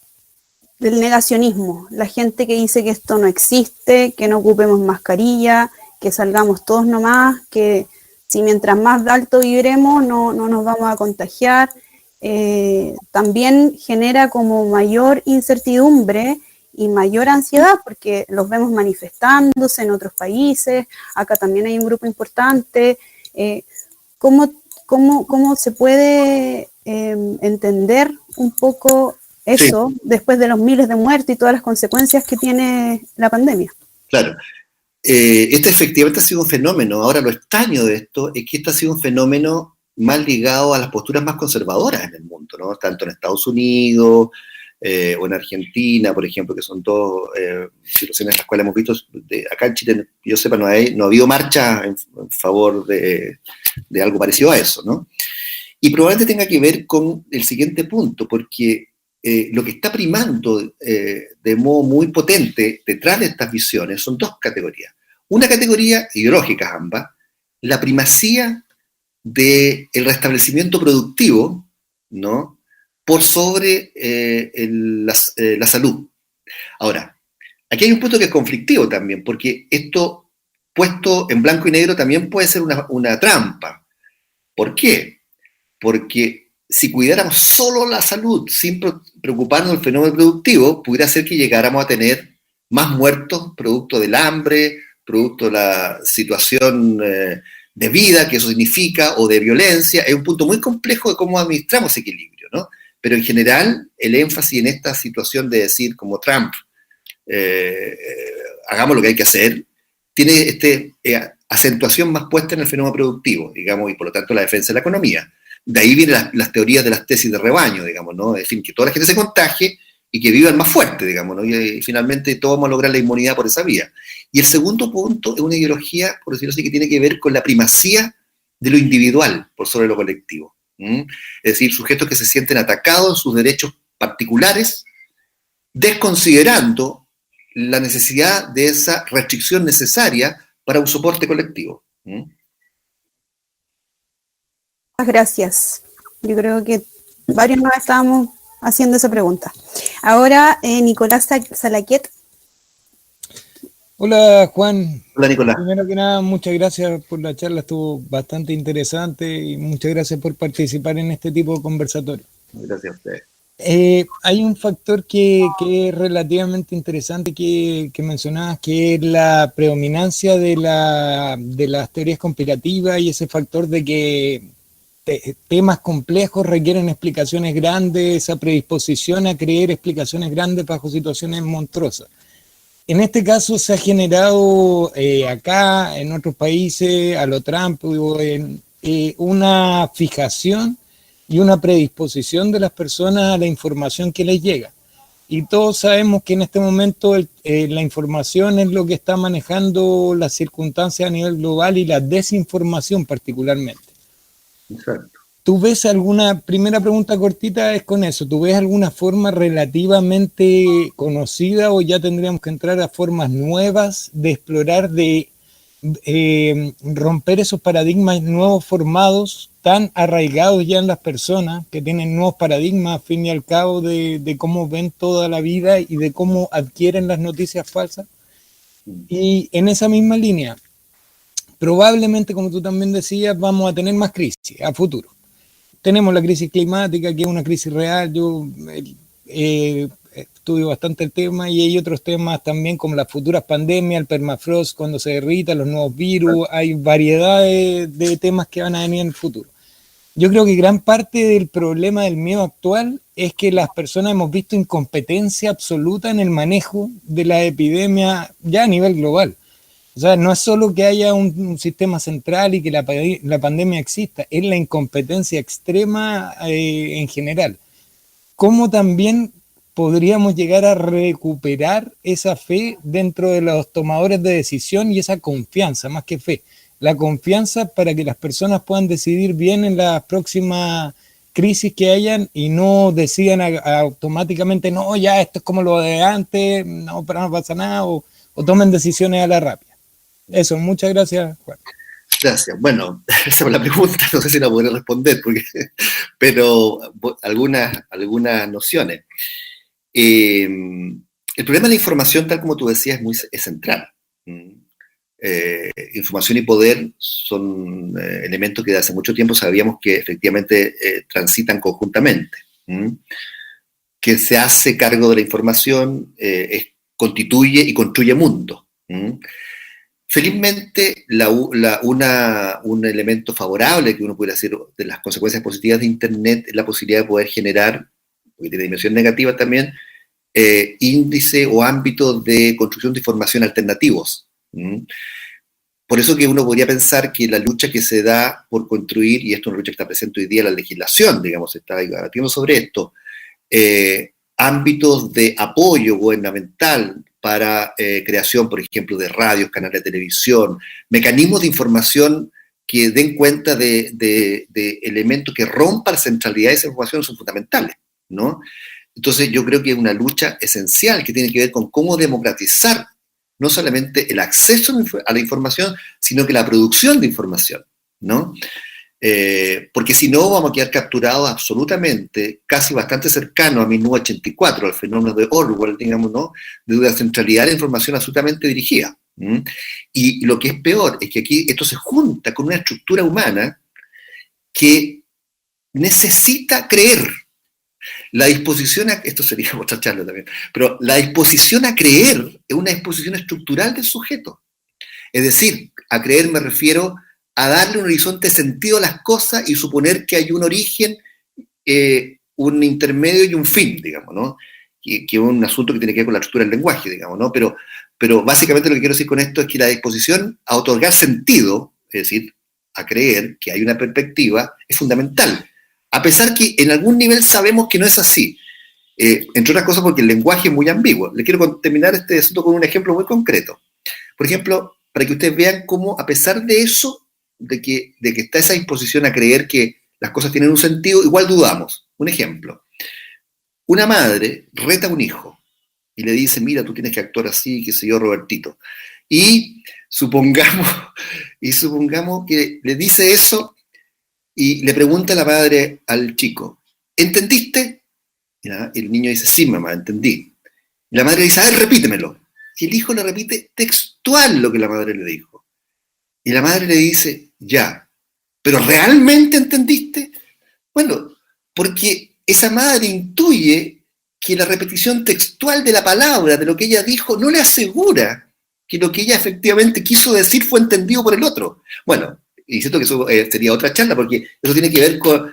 negacionismo, la gente que dice que esto no existe, que no ocupemos mascarilla, que salgamos todos nomás, que si mientras más alto vibremos no nos vamos a contagiar, también genera como mayor incertidumbre y mayor ansiedad, porque los vemos manifestándose en otros países, acá también hay un grupo importante. ¿Cómo se puede entender un poco eso después de los miles de muertos y todas las consecuencias que tiene la pandemia? Claro. Este efectivamente ha sido un fenómeno. Ahora, lo extraño de esto es que este ha sido un fenómeno más ligado a las posturas más conservadoras en el mundo, ¿no? Tanto en Estados Unidos o en Argentina, por ejemplo, que son dos situaciones en las cuales hemos visto, acá en Chile, que yo sepa, no ha habido marcha en favor de algo parecido a eso, ¿no? Y probablemente tenga que ver con el siguiente punto, porque lo que está primando de modo muy potente detrás de estas visiones son dos categorías. Una categoría, ideológicas ambas, la primacía del restablecimiento productivo, ¿no?, por sobre la salud. Ahora, aquí hay un punto que es conflictivo también, porque esto puesto en blanco y negro también puede ser una trampa, ¿Por qué? Porque si cuidáramos solo la salud sin preocuparnos del fenómeno productivo, pudiera ser que llegáramos a tener más muertos producto del hambre, producto de la situación de vida que eso significa, o de violencia. Es un punto muy complejo de cómo administramos ese equilibrio, ¿no? Pero en general, el énfasis en esta situación de decir, como Trump, hagamos lo que hay que hacer, tiene acentuación más puesta en el fenómeno productivo, digamos, y por lo tanto la defensa de la economía. De ahí vienen las teorías de las tesis de rebaño, digamos, ¿no? Es decir, que toda la gente se contagie y que vivan más fuerte, digamos, ¿no? Y finalmente todos vamos a lograr la inmunidad por esa vía. Y el segundo punto es una ideología, por decirlo así, que tiene que ver con la primacía de lo individual por sobre lo colectivo. Es decir, sujetos que se sienten atacados en sus derechos particulares, desconsiderando la necesidad de esa restricción necesaria para un soporte colectivo. Muchas gracias. Yo creo que varios nos estábamos haciendo esa pregunta. Ahora, Nicolás Salaquet. Hola, Juan. Hola, Nicolás. Primero que nada, muchas gracias por la charla, estuvo bastante interesante y muchas gracias por participar en este tipo de conversatorio. Gracias a ustedes. Hay un factor que es relativamente interesante que mencionabas, que es la predominancia de las teorías conspirativas y ese factor de que temas complejos requieren explicaciones grandes, esa predisposición a creer explicaciones grandes bajo situaciones monstruosas. En este caso se ha generado acá, en otros países, a lo Trump, una fijación y una predisposición de las personas a la información que les llega. Y todos sabemos que en este momento la información es lo que está manejando las circunstancias a nivel global y la desinformación particularmente. Exacto. ¿Tú ves alguna, primera pregunta cortita es con eso, ¿tú ves alguna forma relativamente conocida o ya tendríamos que entrar a formas nuevas de explorar, de romper esos paradigmas nuevos formados, tan arraigados ya en las personas, que tienen nuevos paradigmas, al fin y al cabo, de cómo ven toda la vida y de cómo adquieren las noticias falsas? Y en esa misma línea, probablemente, como tú también decías, vamos a tener más crisis a futuro. Tenemos la crisis climática, que es una crisis real. Yo estudio bastante el tema y hay otros temas también como las futuras pandemias, el permafrost cuando se derrita, los nuevos virus. Hay variedad de temas que van a venir en el futuro. Yo creo que gran parte del problema del miedo actual es que las personas hemos visto incompetencia absoluta en el manejo de la epidemia ya a nivel global. O sea, no es solo que haya un sistema central y que la pandemia exista, es la incompetencia extrema en general. ¿Cómo también podríamos llegar a recuperar esa fe dentro de los tomadores de decisión y esa confianza, más que fe? La confianza para que las personas puedan decidir bien en las próximas crisis que hayan y no decidan automáticamente, no, ya esto es como lo de antes, no, pero no pasa nada, o tomen decisiones a la rápida. Eso, muchas gracias, Juan. Gracias. Bueno, esa es la pregunta, no sé si la podré responder, pero algunas nociones. El problema de la información, tal como tú decías, es central. Información y poder son elementos que desde hace mucho tiempo sabíamos que efectivamente transitan conjuntamente. Quien se hace cargo de la información constituye y construye mundo. Felizmente, un elemento favorable que uno puede decir de las consecuencias positivas de Internet es la posibilidad de poder generar, porque tiene dimensión negativa también, índice o ámbitos de construcción de información alternativos. Por eso que uno podría pensar que la lucha que se da por construir, y esto es una lucha que está presente hoy día en la legislación, digamos, se está debatiendo sobre esto, ámbitos de apoyo gubernamental para creación, por ejemplo, de radios, canales de televisión, mecanismos de información que den cuenta de elementos que rompan la centralidad de esa información son fundamentales, ¿no? Entonces yo creo que es una lucha esencial que tiene que ver con cómo democratizar no solamente el acceso a la información, sino que la producción de información, ¿no? Porque si no vamos a quedar capturados absolutamente, casi bastante cercano a 1984, al fenómeno de Orwell, digamos, ¿no? De una centralidad de la información absolutamente dirigida. Y lo que es peor es que aquí esto se junta con una estructura humana que necesita creer. La disposición a, esto sería otra charla también, pero la disposición a creer es una disposición estructural del sujeto. Es decir, a creer me refiero a darle un horizonte de sentido a las cosas y suponer que hay un origen, un intermedio y un fin, digamos, ¿no? Que es un asunto que tiene que ver con la estructura del lenguaje, digamos, ¿no? Pero básicamente lo que quiero decir con esto es que la disposición a otorgar sentido, es decir, a creer que hay una perspectiva, es fundamental. A pesar que en algún nivel sabemos que no es así. Entre otras cosas porque el lenguaje es muy ambiguo. Le quiero terminar este asunto con un ejemplo muy concreto. Por ejemplo, para que ustedes vean cómo, a pesar de eso, de que está esa disposición a creer que las cosas tienen un sentido, igual dudamos. Un ejemplo. Una madre reta a un hijo y le dice, mira, tú tienes que actuar así, qué sé yo, Robertito. Y supongamos que le dice eso y le pregunta a la madre al chico, ¿entendiste? Y el niño dice, sí, mamá, entendí. Y la madre dice, a ver, repítemelo. Y el hijo le repite textual lo que la madre le dijo. Y la madre le dice, ya, ¿pero realmente entendiste? Bueno, porque esa madre intuye que la repetición textual de la palabra, de lo que ella dijo, no le asegura que lo que ella efectivamente quiso decir fue entendido por el otro. Bueno, y siento que eso sería otra charla, porque eso tiene que ver con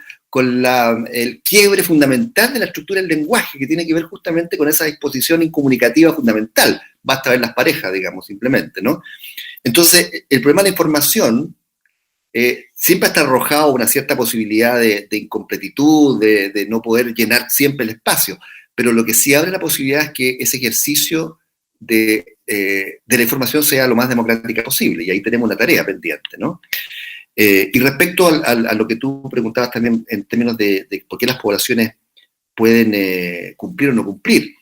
el quiebre fundamental de la estructura del lenguaje, que tiene que ver justamente con esa disposición incomunicativa fundamental. Basta ver las parejas, digamos, simplemente, ¿no? Entonces, el problema de la información siempre está arrojado una cierta posibilidad de incompletitud, de no poder llenar siempre el espacio, pero lo que sí abre la posibilidad es que ese ejercicio de la información sea lo más democrática posible, y ahí tenemos una tarea pendiente, ¿no? Y respecto a lo que tú preguntabas también en términos de por qué las poblaciones pueden cumplir o no cumplir,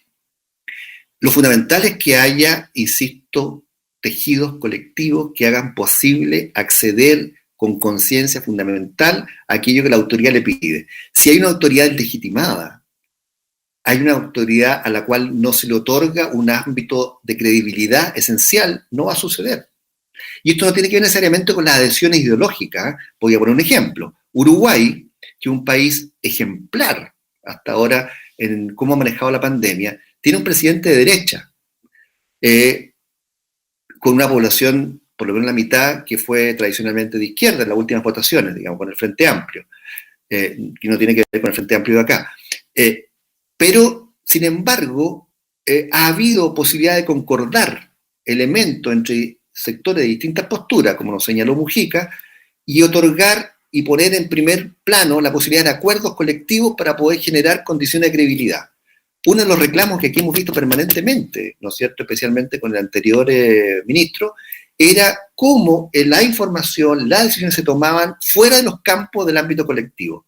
lo fundamental es que haya, insisto, tejidos colectivos que hagan posible acceder con conciencia fundamental a aquello que la autoridad le pide. Si hay una autoridad legitimada, hay una autoridad a la cual no se le otorga un ámbito de credibilidad esencial, no va a suceder. Y esto no tiene que ver necesariamente con las adhesiones ideológicas. Voy a poner un ejemplo. Uruguay, que es un país ejemplar hasta ahora en cómo ha manejado la pandemia, tiene un presidente de derecha, con una población, por lo menos la mitad, que fue tradicionalmente de izquierda en las últimas votaciones, digamos, con el Frente Amplio, que no tiene que ver con el Frente Amplio de acá. Pero, sin embargo, ha habido posibilidad de concordar elementos entre sectores de distintas posturas, como nos señaló Mujica, y otorgar y poner en primer plano la posibilidad de acuerdos colectivos para poder generar condiciones de credibilidad. Uno de los reclamos que aquí hemos visto permanentemente, ¿no es cierto?, especialmente con el anterior ministro, era cómo la información, las decisiones se tomaban fuera de los campos del ámbito colectivo.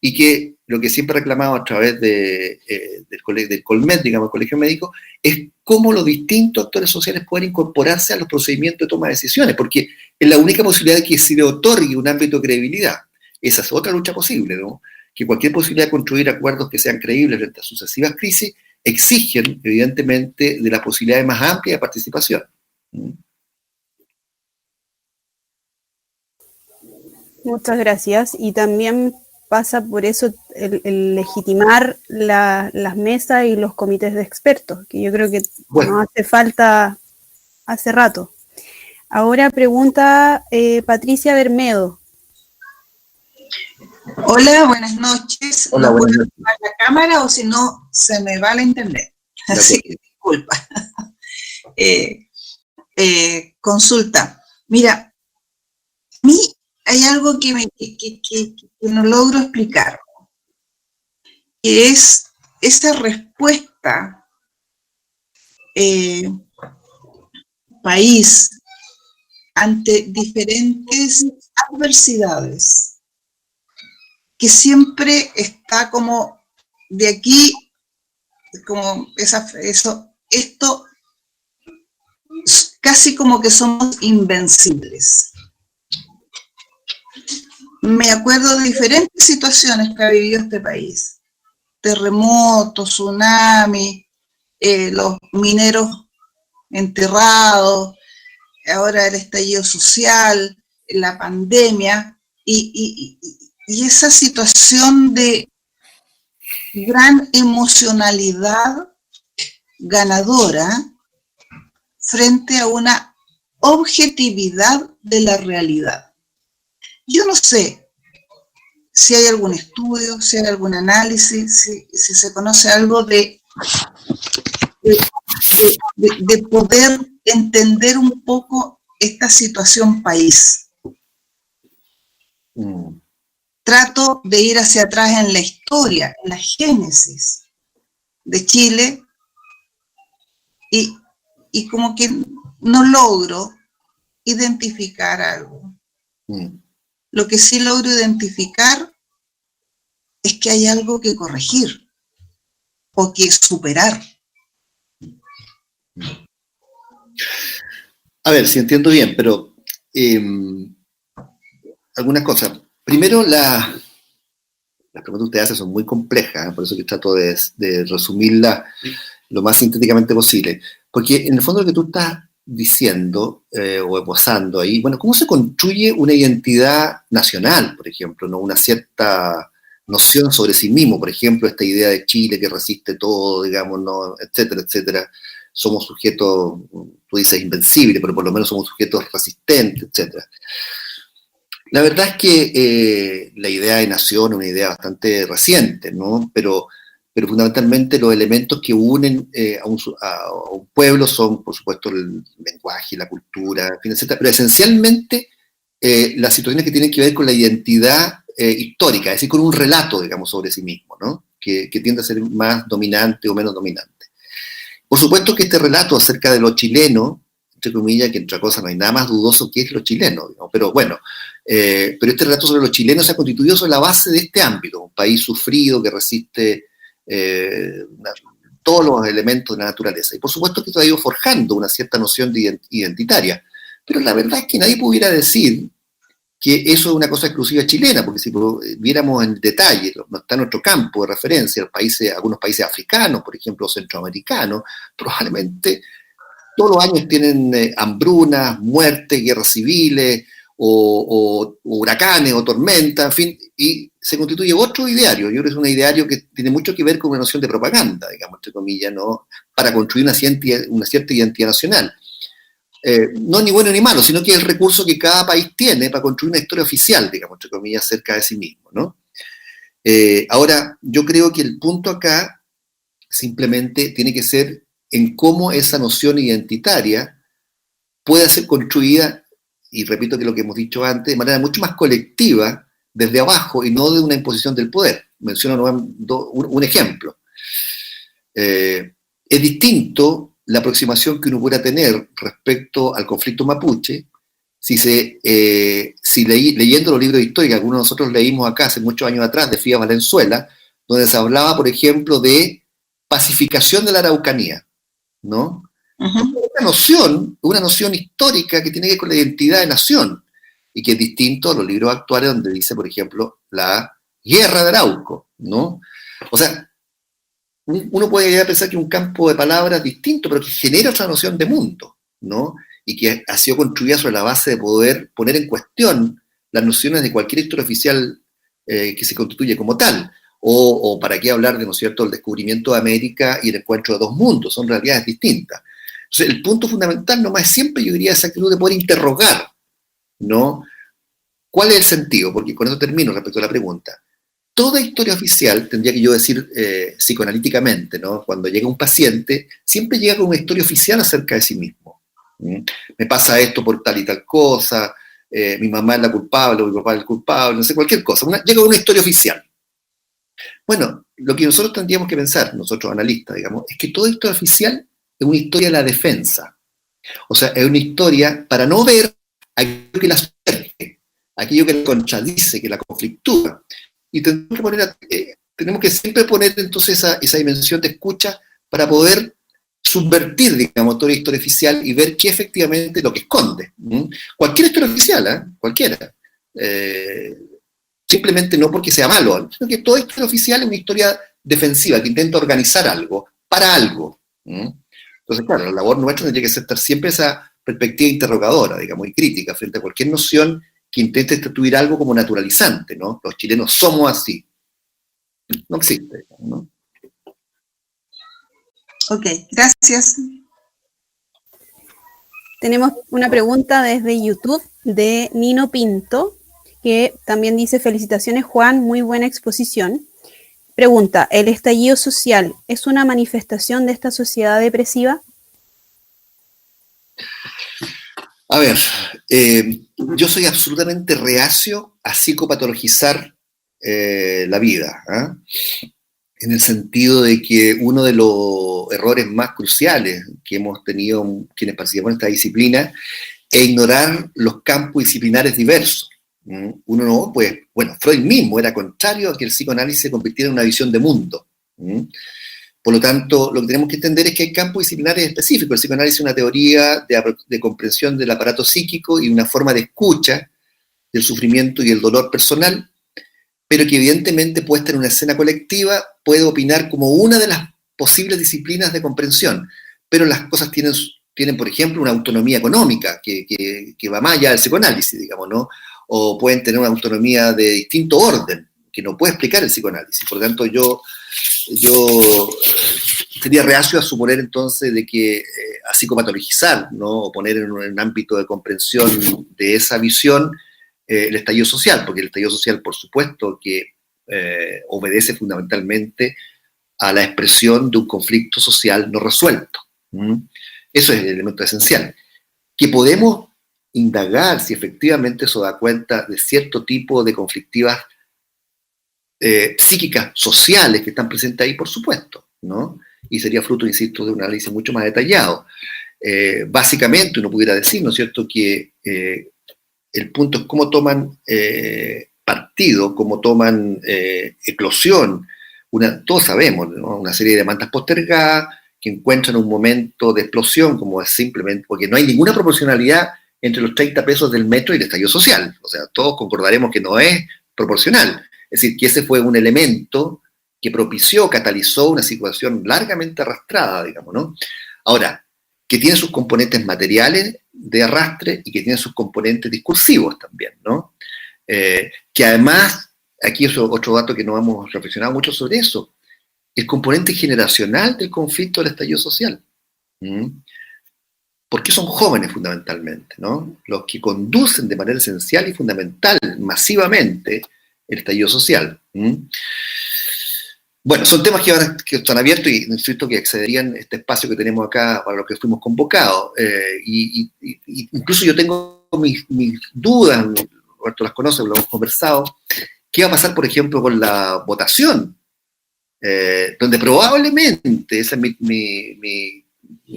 Y que lo que siempre reclamaba a través del Colmet, digamos, el Colegio Médico, es cómo los distintos actores sociales pueden incorporarse a los procedimientos de toma de decisiones, porque es la única posibilidad de que se le otorgue un ámbito de credibilidad. Esa es otra lucha posible, ¿no? Que cualquier posibilidad de construir acuerdos que sean creíbles frente a sucesivas crisis exigen, evidentemente, de la posibilidad más amplia de participación. Muchas gracias. Y también pasa por eso el legitimar las mesas y los comités de expertos, que yo creo que nos hace falta hace rato. Ahora pregunta Patricia Bermedo. Hola, buenas noches. Hola, no buenas puedo noches. tomar la cámara o si no se me va la internet. Así que disculpa. Consulta. Mira, a mí hay algo que no logro explicar, que es esa respuesta país ante diferentes adversidades, que siempre está como de aquí, como esto casi como que somos invencibles. Me acuerdo de diferentes situaciones que ha vivido este país. Terremotos, tsunami, los mineros enterrados, ahora el estallido social, la pandemia, y esa situación de gran emocionalidad ganadora frente a una objetividad de la realidad. Yo no sé si hay algún estudio, si hay algún análisis, si se conoce algo de poder entender un poco esta situación país. Trato de ir hacia atrás en la historia, en la génesis de Chile, y como que no logro identificar algo. Lo que sí logro identificar es que hay algo que corregir o que superar. A ver, si entiendo bien, pero algunas cosas. Primero, las preguntas que usted hace son muy complejas, por eso que trato de resumirlas lo más sintéticamente posible. Porque en el fondo lo que tú estás diciendo o esbozando ahí, bueno, ¿cómo se construye una identidad nacional, por ejemplo, ¿no? Una cierta noción sobre sí mismo, por ejemplo, esta idea de Chile que resiste todo, digamos, ¿no? Etcétera, etcétera. Somos sujetos, tú dices invencibles, pero por lo menos somos sujetos resistentes, etcétera. La verdad es que la idea de nación es una idea bastante reciente, ¿no? Pero fundamentalmente los elementos que unen a un pueblo son, por supuesto, el lenguaje, la cultura, en fin, etcétera, pero esencialmente las situaciones que tienen que ver con la identidad histórica, es decir, con un relato, digamos, sobre sí mismo, ¿no? Que tiende a ser más dominante o menos dominante. Por supuesto que este relato acerca de lo chileno, entre comillas, que entre cosas no hay nada más dudoso que es lo chileno, ¿no? Pero bueno, pero este relato sobre los chilenos se ha constituido sobre la base de este ámbito, un país sufrido que resiste todos los elementos de la naturaleza. Y por supuesto que esto ha ido forjando una cierta noción identitaria, pero la verdad es que nadie pudiera decir que eso es una cosa exclusiva chilena, porque si viéramos en detalle, no está en nuestro campo de referencia, algunos países africanos, por ejemplo, centroamericanos, probablemente todos los años tienen hambrunas, muertes, guerras civiles, o huracanes, o tormentas, en fin, y se constituye otro ideario. Yo creo que es un ideario que tiene mucho que ver con una noción de propaganda, digamos, entre comillas, ¿no? Para construir una cierta identidad nacional. No ni bueno ni malo, sino que es el recurso que cada país tiene para construir una historia oficial, digamos, entre comillas, acerca de sí mismo, ¿no? Ahora, yo creo que el punto acá simplemente tiene que ser en cómo esa noción identitaria puede ser construida, y repito que lo que hemos dicho antes, de manera mucho más colectiva, desde abajo, y no de una imposición del poder. Menciono un ejemplo. Es distinto la aproximación que uno pueda tener respecto al conflicto mapuche, leyendo los libros de historia que algunos de nosotros leímos acá hace muchos años atrás, de Frías Valenzuela, donde se hablaba, por ejemplo, de pacificación de la Araucanía, ¿no? Una noción histórica que tiene que ver con la identidad de nación, y que es distinto a los libros actuales donde dice, por ejemplo, la guerra de Arauco, ¿no? O sea, uno puede llegar a pensar que es un campo de palabras distinto, pero que genera otra noción de mundo, ¿no? Y que ha sido construida sobre la base de poder poner en cuestión las nociones de cualquier historia oficial que se constituye como tal. O para qué hablar de, ¿no es cierto?, el descubrimiento de América y el encuentro de dos mundos, son realidades distintas. Entonces, el punto fundamental nomás es siempre, yo diría, esa actitud de poder interrogar, ¿no? ¿Cuál es el sentido? Porque con eso termino respecto a la pregunta. Toda historia oficial, tendría que yo decir psicoanalíticamente, ¿no? Cuando llega un paciente, siempre llega con una historia oficial acerca de sí mismo. Me pasa esto por tal y tal cosa, mi mamá es la culpable, o mi papá es el culpable, no sé, cualquier cosa. Llega con una historia oficial. Bueno, lo que nosotros tendríamos que pensar, nosotros analistas, digamos, es que toda historia oficial es una historia de la defensa. O sea, es una historia para no ver aquello que la sumerge, aquello que la contradice, que la conflictúa. Y tenemos que siempre poner entonces esa dimensión de escucha para poder subvertir, digamos, toda la historia oficial y ver qué efectivamente es lo que esconde. Cualquier historia oficial, cualquiera. Simplemente no porque sea malo, sino que toda historia oficial es una historia defensiva que intenta organizar algo para algo. Entonces, claro, la labor nuestra tendría que ser estar siempre esa perspectiva interrogadora, digamos, y crítica frente a cualquier noción que intente estatuir algo como naturalizante, ¿no? Los chilenos somos así. No existe, ¿no? Ok, gracias. Tenemos una pregunta desde YouTube de Nino Pinto, que también dice: felicitaciones, Juan, muy buena exposición. Pregunta: ¿el estallido social es una manifestación de esta sociedad depresiva? A ver, yo soy absolutamente reacio a psicopatologizar la vida, ¿eh? En el sentido de que uno de los errores más cruciales que hemos tenido quienes participamos en esta disciplina es ignorar los campos disciplinares diversos. Uno no, pues, bueno, Freud mismo era contrario a que el psicoanálisis se convirtiera en una visión de mundo. Por lo tanto, lo que tenemos que entender es que hay campos disciplinares específicos. El psicoanálisis es una teoría de comprensión del aparato psíquico y una forma de escucha del sufrimiento y el dolor personal, pero que evidentemente puesta en una escena colectiva puede opinar como una de las posibles disciplinas de comprensión, pero las cosas tienen por ejemplo, una autonomía económica que va más allá del psicoanálisis, digamos, ¿no? O pueden tener una autonomía de distinto orden, que no puede explicar el psicoanálisis. Por lo tanto, yo sería reacio a suponer entonces de que a psicopatologizar, ¿no? O poner en un ámbito de comprensión de esa visión el estallido social, porque el estallido social, por supuesto, que obedece fundamentalmente a la expresión de un conflicto social no resuelto. Eso es el elemento esencial. Que podemos indagar si efectivamente eso da cuenta de cierto tipo de conflictivas psíquicas, sociales que están presentes ahí, por supuesto, ¿no? Y sería fruto, insisto, de un análisis mucho más detallado. Básicamente, uno pudiera decir, ¿no es cierto?, que el punto es cómo toman partido, cómo toman eclosión, todos sabemos, ¿no? Una serie de demandas postergadas que encuentran un momento de explosión, como es simplemente, porque no hay ninguna proporcionalidad entre los 30 pesos del metro y el estallido social. O sea, todos concordaremos que no es proporcional. Es decir, que ese fue un elemento que propició, catalizó una situación largamente arrastrada, digamos, ¿no? Ahora, que tiene sus componentes materiales de arrastre y que tiene sus componentes discursivos también, ¿no? Que además, aquí es otro dato que no hemos reflexionado mucho sobre eso, el componente generacional del conflicto del estallido social. Porque son jóvenes fundamentalmente, ¿no? Los que conducen de manera esencial y fundamental, masivamente, el estallido social. Bueno, son temas que están abiertos y insisto que excederían este espacio que tenemos acá para los que fuimos convocados. Y incluso yo tengo mis dudas, Roberto las conoce, lo hemos conversado. ¿Qué va a pasar, por ejemplo, con la votación? Donde probablemente, esa es mi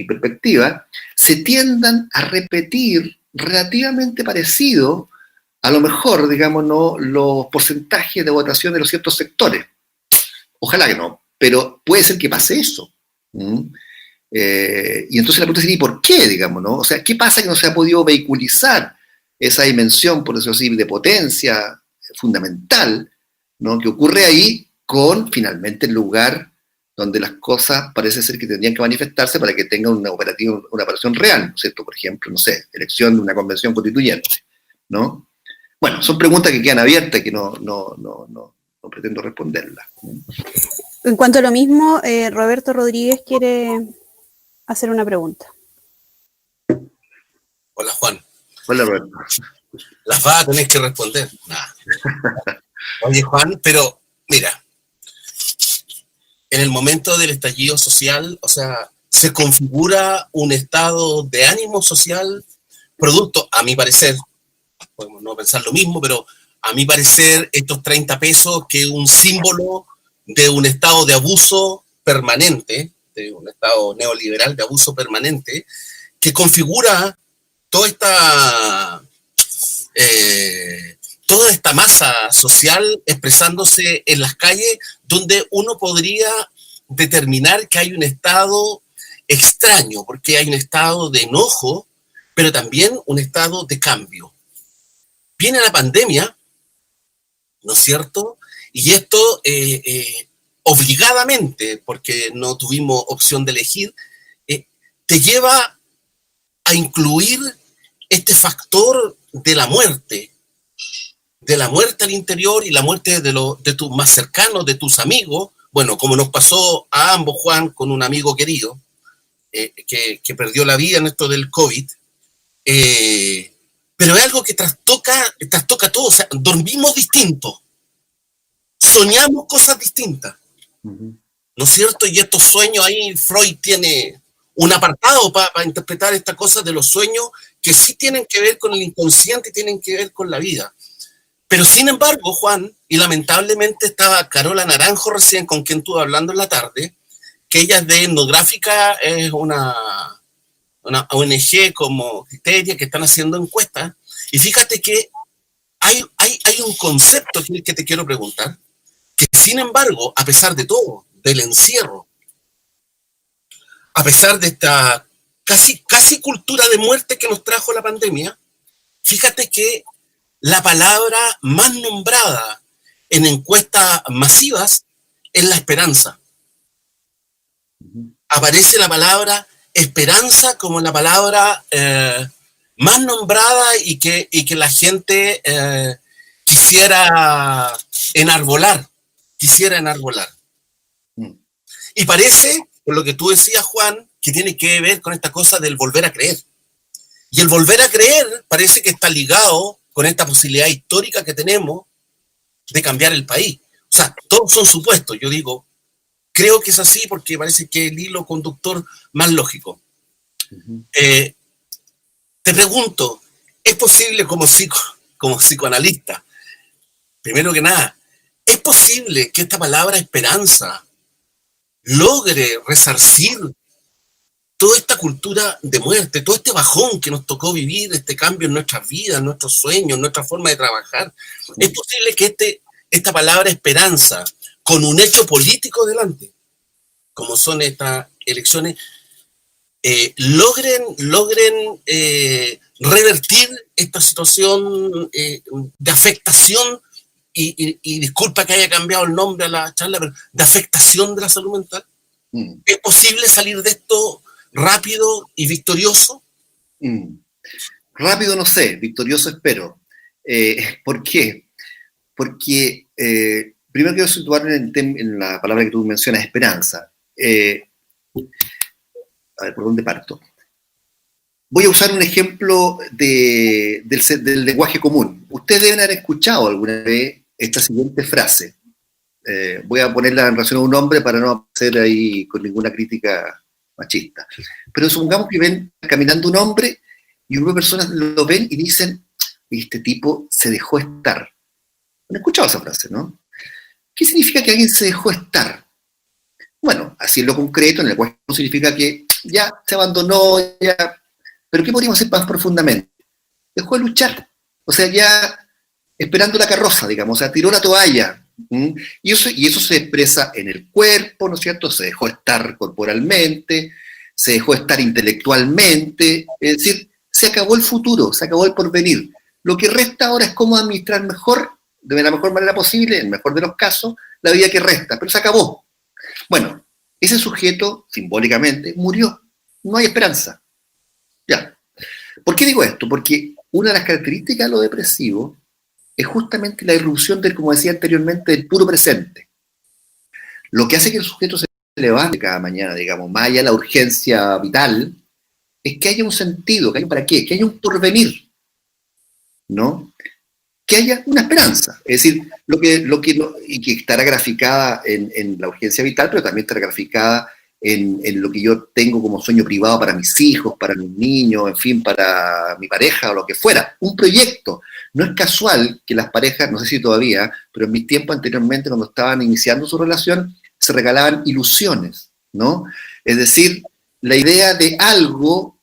perspectiva, se tiendan a repetir relativamente parecido, a lo mejor, digamos, ¿no?, los porcentajes de votación de los ciertos sectores. Ojalá que no, pero puede ser que pase eso. Y entonces la pregunta sería, ¿y por qué, digamos, no? O sea, ¿qué pasa que no se ha podido vehiculizar esa dimensión, por decirlo así, de potencia fundamental, ¿no?, que ocurre ahí con, finalmente, el lugar donde las cosas parece ser que tendrían que manifestarse para que tengan una operación real, ¿no es cierto? Por ejemplo, no sé, elección de una convención constituyente, ¿no? Bueno, son preguntas que quedan abiertas y que no pretendo responderlas. En cuanto a lo mismo, Roberto Rodríguez quiere hacer una pregunta. Hola, Juan. Hola, Roberto. Las vas a tener que responder. Nah. Oye, Juan, pero mira, en el momento del estallido social, o sea, se configura un estado de ánimo social producto, a mi parecer, podemos no pensar lo mismo, pero a mi parecer, estos 30 pesos, que es un símbolo de un estado de abuso permanente, de un estado neoliberal de abuso permanente, que configura toda esta masa social expresándose en las calles, donde uno podría determinar que hay un estado extraño, porque hay un estado de enojo, pero también un estado de cambio. Viene la pandemia, ¿no es cierto? Y esto obligadamente, porque no tuvimos opción de elegir, te lleva a incluir este factor de la muerte de la muerte al interior y la muerte de tus más cercanos, de tus amigos, bueno, como nos pasó a ambos, Juan, con un amigo querido que perdió la vida en esto del COVID, pero es algo que trastoca todo, o sea, dormimos distinto, soñamos cosas distintas, ¿no es cierto? Y estos sueños ahí, Freud tiene un apartado para interpretar esta cosa de los sueños que sí tienen que ver con el inconsciente y tienen que ver con la vida. Pero sin embargo, Juan, y lamentablemente estaba Carola Naranjo recién, con quien estuve hablando en la tarde, que ella es de Etnográfica, es una ONG como Criteria, que están haciendo encuestas, y fíjate que hay un concepto que te quiero preguntar, que sin embargo, a pesar de todo, del encierro, a pesar de esta casi cultura de muerte que nos trajo la pandemia, fíjate que la palabra más nombrada en encuestas masivas es la esperanza. Aparece la palabra esperanza como la palabra más nombrada y que la gente quisiera enarbolar. Y parece, por lo que tú decías, Juan, que tiene que ver con esta cosa del volver a creer. Y el volver a creer parece que está ligado con esta posibilidad histórica que tenemos de cambiar el país. O sea, todos son supuestos. Yo digo, creo que es así porque parece que es el hilo conductor más lógico. Te pregunto, ¿es posible como psicoanalista, primero que nada, es posible que esta palabra esperanza logre resarcir toda esta cultura de muerte, todo este bajón que nos tocó vivir, este cambio en nuestras vidas, en nuestros sueños, en nuestra forma de trabajar? ¿Es posible que esta palabra esperanza, con un hecho político delante, como son estas elecciones, logren revertir esta situación de afectación, y disculpa que haya cambiado el nombre a la charla, pero de afectación de la salud mental? ¿Es posible salir de esto rápido y victorioso? Rápido no sé, victorioso espero. ¿Por qué? Porque primero quiero situar en la palabra que tú mencionas, esperanza. A ver, ¿por dónde parto? Voy a usar un ejemplo del lenguaje común. Ustedes deben haber escuchado alguna vez esta siguiente frase. Voy a ponerla en relación a un hombre para no hacer ahí con ninguna crítica machista. Pero supongamos que ven caminando un hombre y una persona lo ven y dicen, este tipo se dejó estar. ¿Han escuchado esa frase, no? ¿Qué significa que alguien se dejó estar? Bueno, así en lo concreto, en el lenguaje común significa que ya se abandonó, ya. Pero ¿qué podríamos hacer más profundamente? Dejó de luchar. O sea, ya esperando la carroza, digamos, o sea, tiró la toalla. Y eso se expresa en el cuerpo, ¿no es cierto? Se dejó estar corporalmente, se dejó estar intelectualmente, es decir, se acabó el futuro, se acabó el porvenir. Lo que resta ahora es cómo administrar mejor, de la mejor manera posible, en el mejor de los casos, la vida que resta, pero se acabó. Bueno, ese sujeto, simbólicamente, murió. No hay esperanza. Ya. ¿Por qué digo esto? Porque una de las características de lo depresivo es justamente la irrupción del, como decía anteriormente, del puro presente. Lo que hace que el sujeto se levante cada mañana, digamos, más allá de la urgencia vital, es que haya un sentido, que haya un para qué, que haya un porvenir, ¿no? Que haya una esperanza. Es decir, y que estará graficada en la urgencia vital, pero también estará graficada en lo que yo tengo como sueño privado para mis hijos, para mis niños, en fin, para mi pareja o lo que fuera. Un proyecto. No es casual que las parejas, no sé si todavía, pero en mis tiempos anteriormente, cuando estaban iniciando su relación, se regalaban ilusiones, ¿no? Es decir, la idea de algo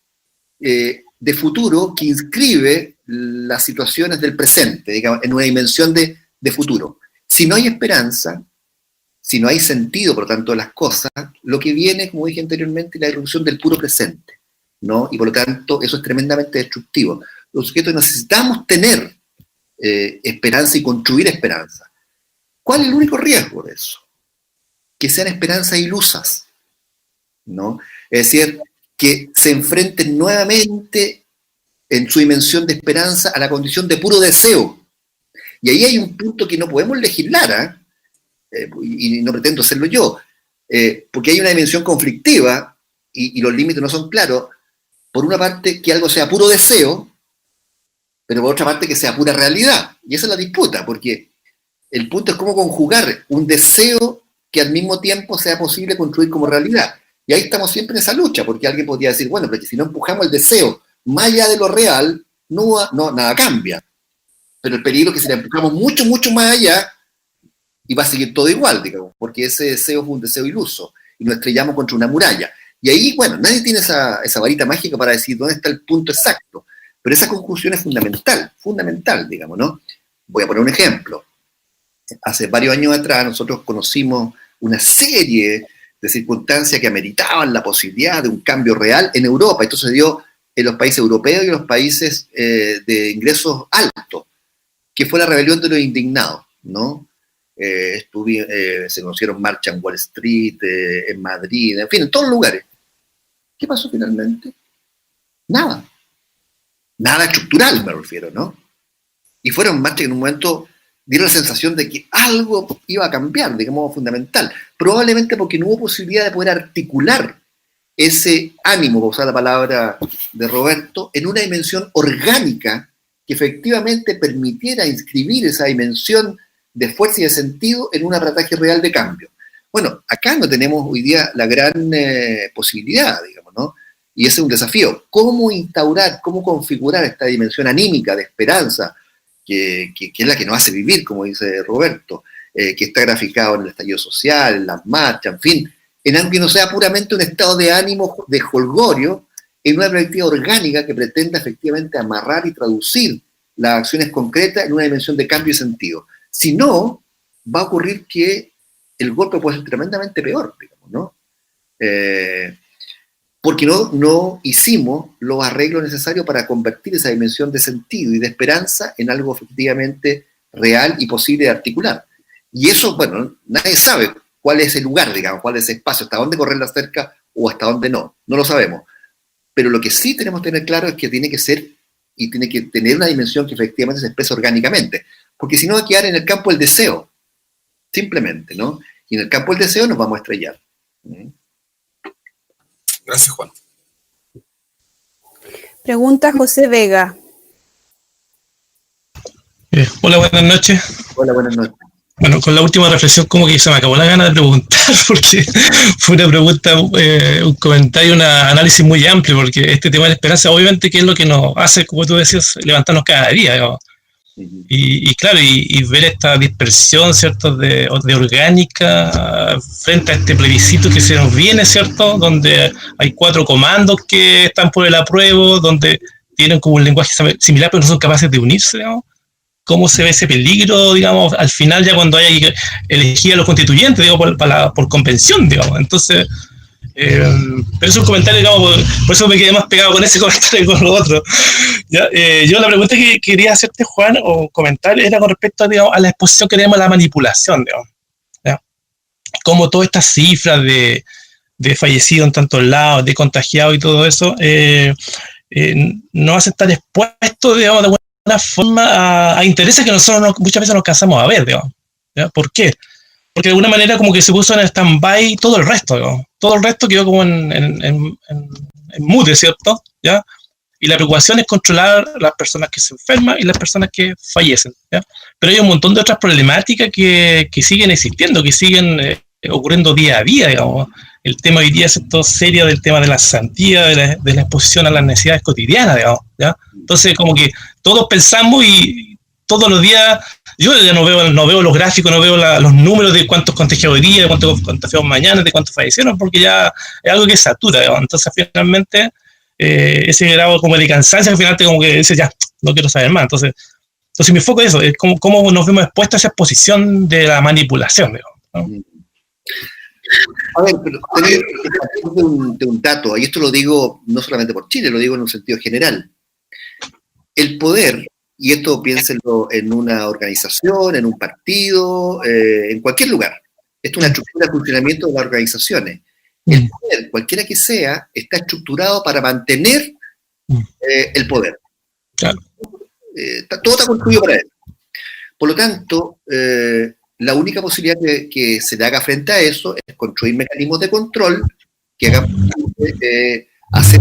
de futuro que inscribe las situaciones del presente, digamos, en una dimensión de futuro. Si no hay esperanza, si no hay sentido, por lo tanto, de las cosas, lo que viene, como dije anteriormente, es la irrupción del puro presente, ¿no? Y por lo tanto, eso es tremendamente destructivo. Los sujetos necesitamos tener esperanza y construir esperanza. ¿Cuál es el único riesgo de eso? Que sean esperanzas ilusas, ¿no? Es decir, que se enfrenten nuevamente en su dimensión de esperanza a la condición de puro deseo. Y ahí hay un punto que no podemos legislar, y no pretendo hacerlo yo, porque hay una dimensión conflictiva y los límites no son claros. Por una parte, que algo sea puro deseo, pero por otra parte que sea pura realidad. Y esa es la disputa, porque el punto es cómo conjugar un deseo que al mismo tiempo sea posible construir como realidad. Y ahí estamos siempre en esa lucha, porque alguien podría decir, bueno, pero que si no empujamos el deseo más allá de lo real, nada cambia. Pero el peligro es que si la empujamos mucho, mucho más allá, y va a seguir todo igual, digamos, porque ese deseo fue un deseo iluso, y nos estrellamos contra una muralla. Y ahí, bueno, nadie tiene esa varita mágica para decir dónde está el punto exacto, pero esa conjunción es fundamental, digamos, ¿no? Voy a poner un ejemplo. Hace varios años atrás nosotros conocimos una serie de circunstancias que ameritaban la posibilidad de un cambio real en Europa. Esto se dio en los países europeos y en los países de ingresos altos, que fue la rebelión de los indignados, ¿no? Se conocieron marchas en Wall Street, en Madrid, en fin, en todos los lugares. ¿Qué pasó finalmente? Nada estructural, me refiero, ¿no? Y fueron marchas que en un momento dieron la sensación de que algo iba a cambiar, digamos, fundamental. Probablemente porque no hubo posibilidad de poder articular ese ánimo, para usar la palabra de Roberto, en una dimensión orgánica que efectivamente permitiera inscribir esa dimensión de fuerza y de sentido en un aparataje real de cambio. Bueno, acá no tenemos hoy día la gran posibilidad, digamos, ¿no? Y ese es un desafío. ¿Cómo instaurar, cómo configurar esta dimensión anímica de esperanza, que es la que nos hace vivir, como dice Roberto, que está graficado en el estallido social, en las marchas, en fin, en algo que no sea puramente un estado de ánimo de jolgorio, en una perspectiva orgánica que pretenda efectivamente amarrar y traducir las acciones concretas en una dimensión de cambio y sentido. Si no, va a ocurrir que el golpe puede ser tremendamente peor, digamos, ¿no? Porque no hicimos los arreglos necesarios para convertir esa dimensión de sentido y de esperanza en algo efectivamente real y posible de articular. Y eso, bueno, nadie sabe cuál es el lugar, digamos, cuál es el espacio, hasta dónde correr la cerca o hasta dónde no lo sabemos. Pero lo que sí tenemos que tener claro es que tiene que ser y tiene que tener una dimensión que efectivamente se expresa orgánicamente, porque si no va a quedar en el campo del deseo, simplemente, ¿no? Y en el campo del deseo nos vamos a estrellar. Gracias, Juan. Pregunta José Vega. Hola, buenas noches. Hola, buenas noches. Bueno, con la última reflexión como que se me acabó la gana de preguntar, porque fue una pregunta, un comentario, un análisis muy amplio, porque este tema de la esperanza obviamente que es lo que nos hace, como tú decías, levantarnos cada día, digamos. Y claro, y ver esta dispersión, ¿cierto?, de orgánica frente a este plebiscito que se nos viene, ¿cierto?, donde hay 4 comandos que están por el apruebo, donde tienen como un lenguaje similar, pero no son capaces de unirse, digamos. ¿Cómo se ve ese peligro, digamos, al final ya cuando haya que elegir a los constituyentes, digo, por convención, digamos? Entonces, pero es un comentario, digamos, por eso me quedé más pegado con ese comentario que con lo otro. ¿Ya? Yo la pregunta que quería hacerte, Juan, o comentar, era con respecto, digamos, a la exposición que tenemos a la manipulación, digamos. ¿Ya? Como todas estas cifras de fallecidos en tantos lados, de contagiados y todo eso, nos hacen estar expuestos, digamos, de alguna forma a intereses que nosotros muchas veces nos cansamos a ver, digamos. ¿Ya? ¿Por qué? Porque de alguna manera como que se puso en stand-by todo el resto, digamos. Todo el resto quedó como en mute, ¿cierto? ¿Ya? Y la preocupación es controlar las personas que se enferman y las personas que fallecen, ¿ya? Pero hay un montón de otras problemáticas que siguen existiendo, que siguen ocurriendo día a día, digamos. El tema hoy día es esto serio del tema de la cesantía, de la exposición a las necesidades cotidianas, digamos, ¿ya? Entonces, como que todos pensamos y todos los días, yo ya no veo los gráficos, no veo los números de cuántos contagiados hoy día, de cuántos contagiados mañana, de cuántos fallecieron, porque ya es algo que satura, digamos. Entonces, finalmente, ese grado como de cansancio, al final como que dice, ya, no quiero saber más. Entonces mi foco es eso, es cómo nos vemos expuestos a esa exposición de la manipulación, digamos, ¿no? A ver, pero de un dato, y esto lo digo no solamente por Chile, lo digo en un sentido general. El poder, y esto piénsenlo en una organización, en un partido, en cualquier lugar, esto es una estructura de funcionamiento de las organizaciones. El poder, cualquiera que sea, está estructurado para mantener el poder. Claro. Todo está construido para eso. Por lo tanto, la única posibilidad que se le haga frente a eso es construir mecanismos de control que hagan posible hacer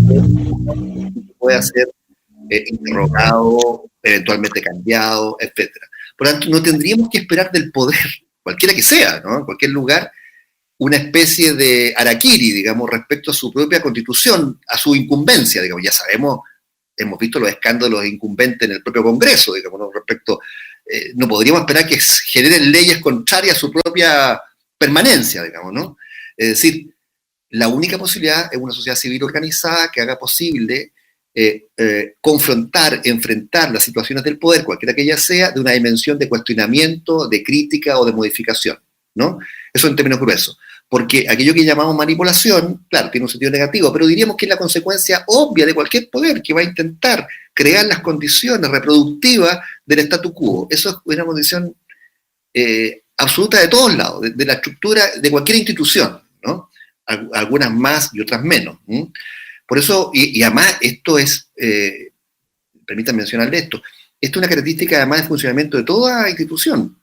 que pueda ser interrogado, eventualmente cambiado, etc. Por lo tanto, no tendríamos que esperar del poder, cualquiera que sea, ¿no? En cualquier lugar, una especie de harakiri, digamos, respecto a su propia constitución, a su incumbencia, digamos. Ya sabemos, hemos visto los escándalos incumbentes en el propio Congreso, digamos, ¿no? Respecto, no podríamos esperar que generen leyes contrarias a su propia permanencia, digamos, ¿no? Es decir, la única posibilidad es una sociedad civil organizada que haga posible confrontar, enfrentar las situaciones del poder, cualquiera que ella sea, de una dimensión de cuestionamiento, de crítica o de modificación, ¿no? Eso en términos gruesos. Porque aquello que llamamos manipulación, claro, tiene un sentido negativo, pero diríamos que es la consecuencia obvia de cualquier poder que va a intentar crear las condiciones reproductivas del statu quo. Eso es una condición absoluta de todos lados, de la estructura de cualquier institución, ¿no? Algunas más y otras menos. Por eso, y además esto es, permítanme mencionarle esto es una característica además de funcionamiento de toda institución.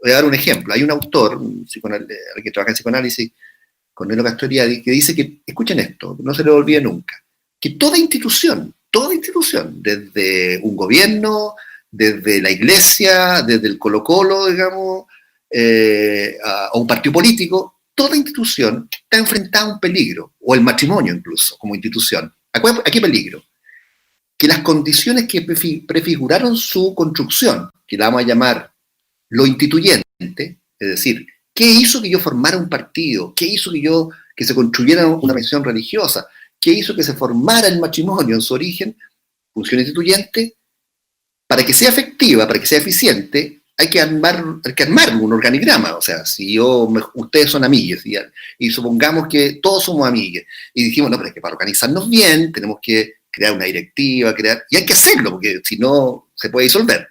Voy a dar un ejemplo. Hay un autor, que trabaja en psicoanálisis, Cornelio Castoriadis, que dice que, escuchen esto, no se le olvide nunca, que toda institución, desde un gobierno, desde la iglesia, desde el Colo-Colo, digamos, a un partido político, toda institución está enfrentada a un peligro, o el matrimonio incluso, como institución. ¿A qué peligro? Que las condiciones que prefiguraron su construcción, que la vamos a llamar lo instituyente, es decir, ¿qué hizo que yo formara un partido? ¿Qué hizo que se construyera una organización religiosa? ¿Qué hizo que se formara el matrimonio en su origen? Función instituyente. Para que sea efectiva, para que sea eficiente, hay que armar un organigrama. O sea, si ustedes son amigues, y supongamos que todos somos amigues, y dijimos, no, pero es que para organizarnos bien tenemos que crear una directiva, y hay que hacerlo, porque si no se puede disolver.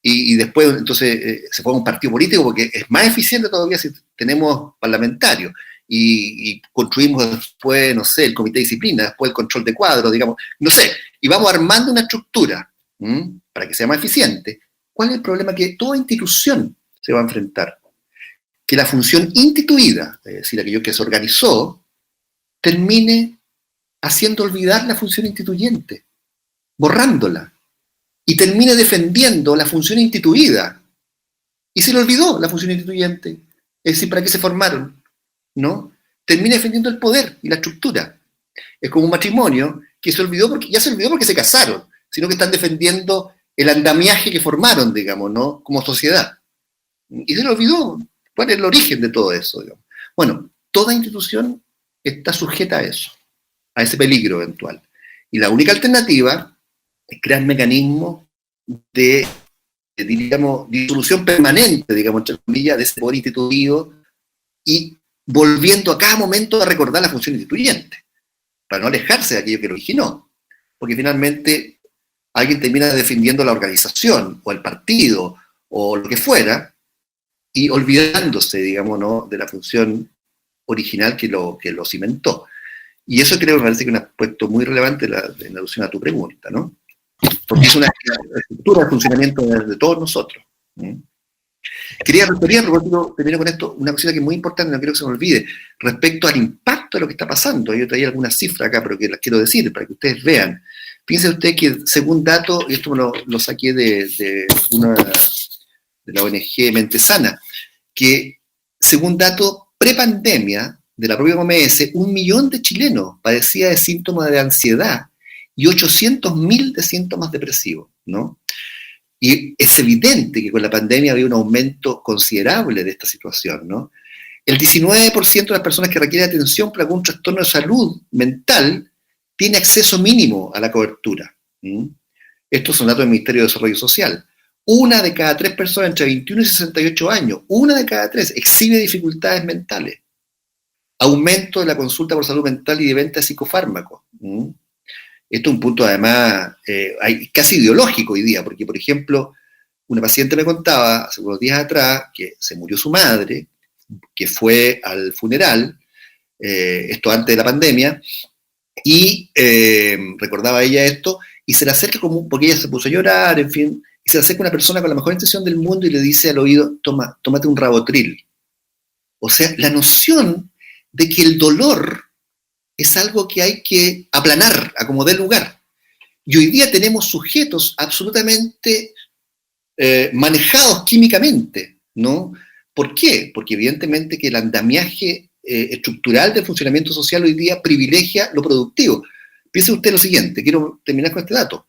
Y después, entonces, se forma un partido político porque es más eficiente todavía si tenemos parlamentarios. Y construimos después, no sé, el comité de disciplina, después el control de cuadros, digamos, no sé. Y vamos armando una estructura para que sea más eficiente. ¿Cuál es el problema? Que toda institución se va a enfrentar. Que la función instituida, es decir, aquello que se organizó, termine haciendo olvidar la función instituyente, borrándola. Y termine defendiendo la función instituida. Y se le olvidó la función instituyente. Es decir, ¿para qué se formaron? ¿No? Termina defendiendo el poder y la estructura. Es como un matrimonio que se olvidó porque se casaron, sino que están defendiendo el andamiaje que formaron, digamos, ¿no? Como sociedad. Y se le olvidó cuál es el origen de todo eso, digamos. Bueno, toda institución está sujeta a eso, a ese peligro eventual. Y la única alternativa es crear mecanismos de digamos, disolución permanente, digamos, entre comillas, de ese poder instituido y volviendo a cada momento a recordar la función instituyente, para no alejarse de aquello que lo originó. Porque finalmente alguien termina defendiendo la organización, o el partido, o lo que fuera, y olvidándose, digamos, ¿no?, de la función original que lo cimentó. Y eso creo que me parece que es un aspecto muy relevante en alusión a tu pregunta, ¿no? Porque es una estructura de funcionamiento de todos nosotros. Quería referir, termino con esto, una cosa que es muy importante, no quiero que se me olvide, respecto al impacto de lo que está pasando. Yo traía algunas cifras acá, pero que las quiero decir para que ustedes vean. Fíjense ustedes que según datos, y esto lo saqué de la ONG Mente Sana, que según datos prepandemia de la propia OMS, 1 millón de chilenos padecía de síntomas de ansiedad y 800.000 de síntomas depresivos, ¿no? Y es evidente que con la pandemia había un aumento considerable de esta situación, ¿no? El 19% de las personas que requieren atención por algún trastorno de salud mental tiene acceso mínimo a la cobertura. Estos son datos del Ministerio de Desarrollo Social. 1 de cada 3 personas entre 21 y 68 años, 1 de cada 3 exhibe dificultades mentales. Aumento de la consulta por salud mental y de venta de psicofármacos. Esto es un punto además casi ideológico hoy día, porque por ejemplo, una paciente me contaba hace unos días atrás que se murió su madre, que fue al funeral, esto antes de la pandemia, y recordaba ella esto, y se le acerca porque ella se puso a llorar, en fin, y se le acerca una persona con la mejor intención del mundo y le dice al oído, tómate un Rabotril. O sea, la noción de que el dolor es algo que hay que aplanar, a como dé lugar. Y hoy día tenemos sujetos absolutamente manejados químicamente, ¿no? ¿Por qué? Porque evidentemente que el andamiaje estructural del funcionamiento social hoy día privilegia lo productivo. Piense usted lo siguiente, quiero terminar con este dato.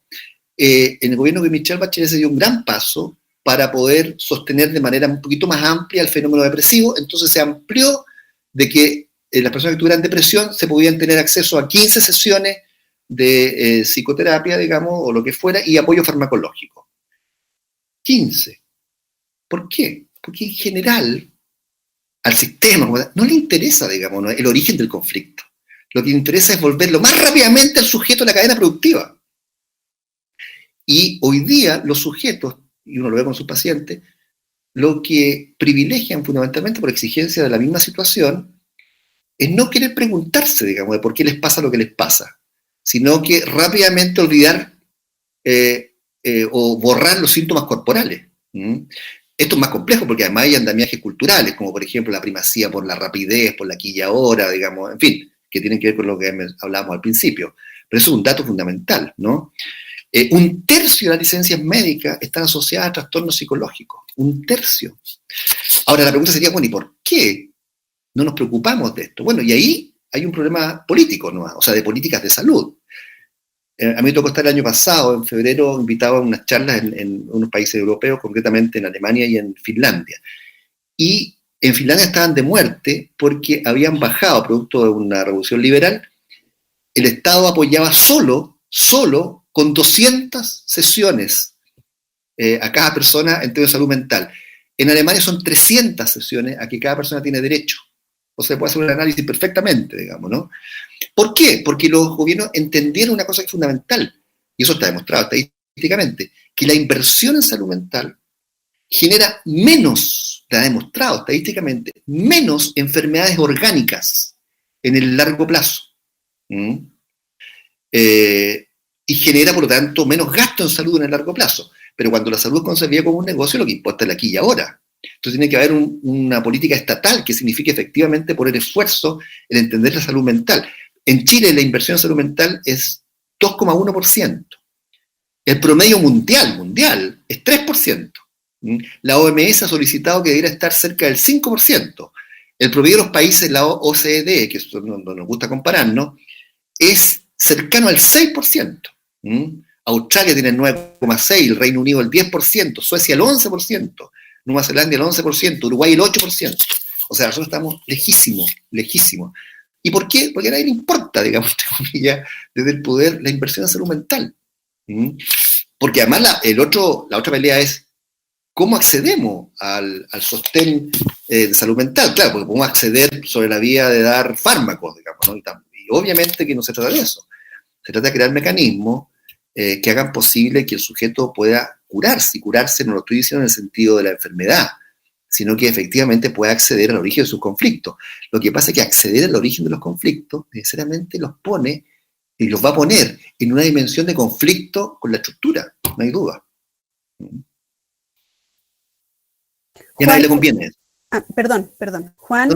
En el gobierno de Michelle Bachelet se dio un gran paso para poder sostener de manera un poquito más amplia el fenómeno depresivo, entonces se amplió de que las personas que tuvieran depresión se podían tener acceso a 15 sesiones de psicoterapia, digamos, o lo que fuera, y apoyo farmacológico. 15. ¿Por qué? Porque en general al sistema no le interesa, digamos, ¿no?, el origen del conflicto. Lo que le interesa es volverlo más rápidamente al sujeto de la cadena productiva. Y hoy día los sujetos, y uno lo ve con sus pacientes, lo que privilegian fundamentalmente por exigencia de la misma situación es no querer preguntarse, digamos, de por qué les pasa lo que les pasa, sino que rápidamente olvidar o borrar los síntomas corporales. Esto es más complejo porque además hay andamiajes culturales, como por ejemplo la primacía por la rapidez, por la aquí y ahora, digamos, en fin, que tienen que ver con lo que hablábamos al principio. Pero eso es un dato fundamental, ¿no? 1/3 de las licencias médicas están asociadas a trastornos psicológicos. 1/3. Ahora la pregunta sería, bueno, ¿y por qué no nos preocupamos de esto? Bueno, y ahí hay un problema político, ¿no? O sea, de políticas de salud. A mí me tocó estar el año pasado, en febrero, invitado a unas charlas en unos países europeos, concretamente en Alemania y en Finlandia. Y en Finlandia estaban de muerte porque habían bajado, producto de una revolución liberal, el Estado apoyaba solo con 200 sesiones a cada persona en términos de salud mental. En Alemania son 300 sesiones a que cada persona tiene derecho. O sea, puede hacer un análisis perfectamente, digamos, ¿no? ¿Por qué? Porque los gobiernos entendieron una cosa que es fundamental, y eso está demostrado estadísticamente, que la inversión en salud mental genera menos, está demostrado estadísticamente, menos enfermedades orgánicas en el largo plazo. Y genera, por lo tanto, menos gasto en salud en el largo plazo. Pero cuando la salud es concebida como un negocio, lo que importa es el aquí y ahora. Entonces tiene que haber una política estatal que signifique efectivamente poner esfuerzo en entender la salud mental. En Chile la inversión en salud mental es 2,1%. El promedio mundial es 3%. La OMS ha solicitado que debiera estar cerca del 5%. El promedio de los países, la OCDE, que no nos gusta compararnos, es cercano al 6%. Australia tiene el 9,6%, el Reino Unido el 10%, Suecia el 11%, Nueva Zelanda el 11%, Uruguay el 8%. O sea, nosotros estamos lejísimos. ¿Y por qué? Porque a nadie le importa, digamos, desde el poder, la inversión en salud mental. Porque además la otra pelea es cómo accedemos al sostén de salud mental. Claro, porque podemos acceder sobre la vía de dar fármacos, digamos, ¿no? Y obviamente que no se trata de eso. Se trata de crear mecanismos que hagan posible que el sujeto pueda curarse. Y curarse no lo estoy diciendo en el sentido de la enfermedad, sino que efectivamente pueda acceder al origen de sus conflictos. Lo que pasa es que acceder al origen de los conflictos necesariamente los pone y los va a poner en una dimensión de conflicto con la estructura, no hay duda. Y a nadie le conviene. Perdón. Juan,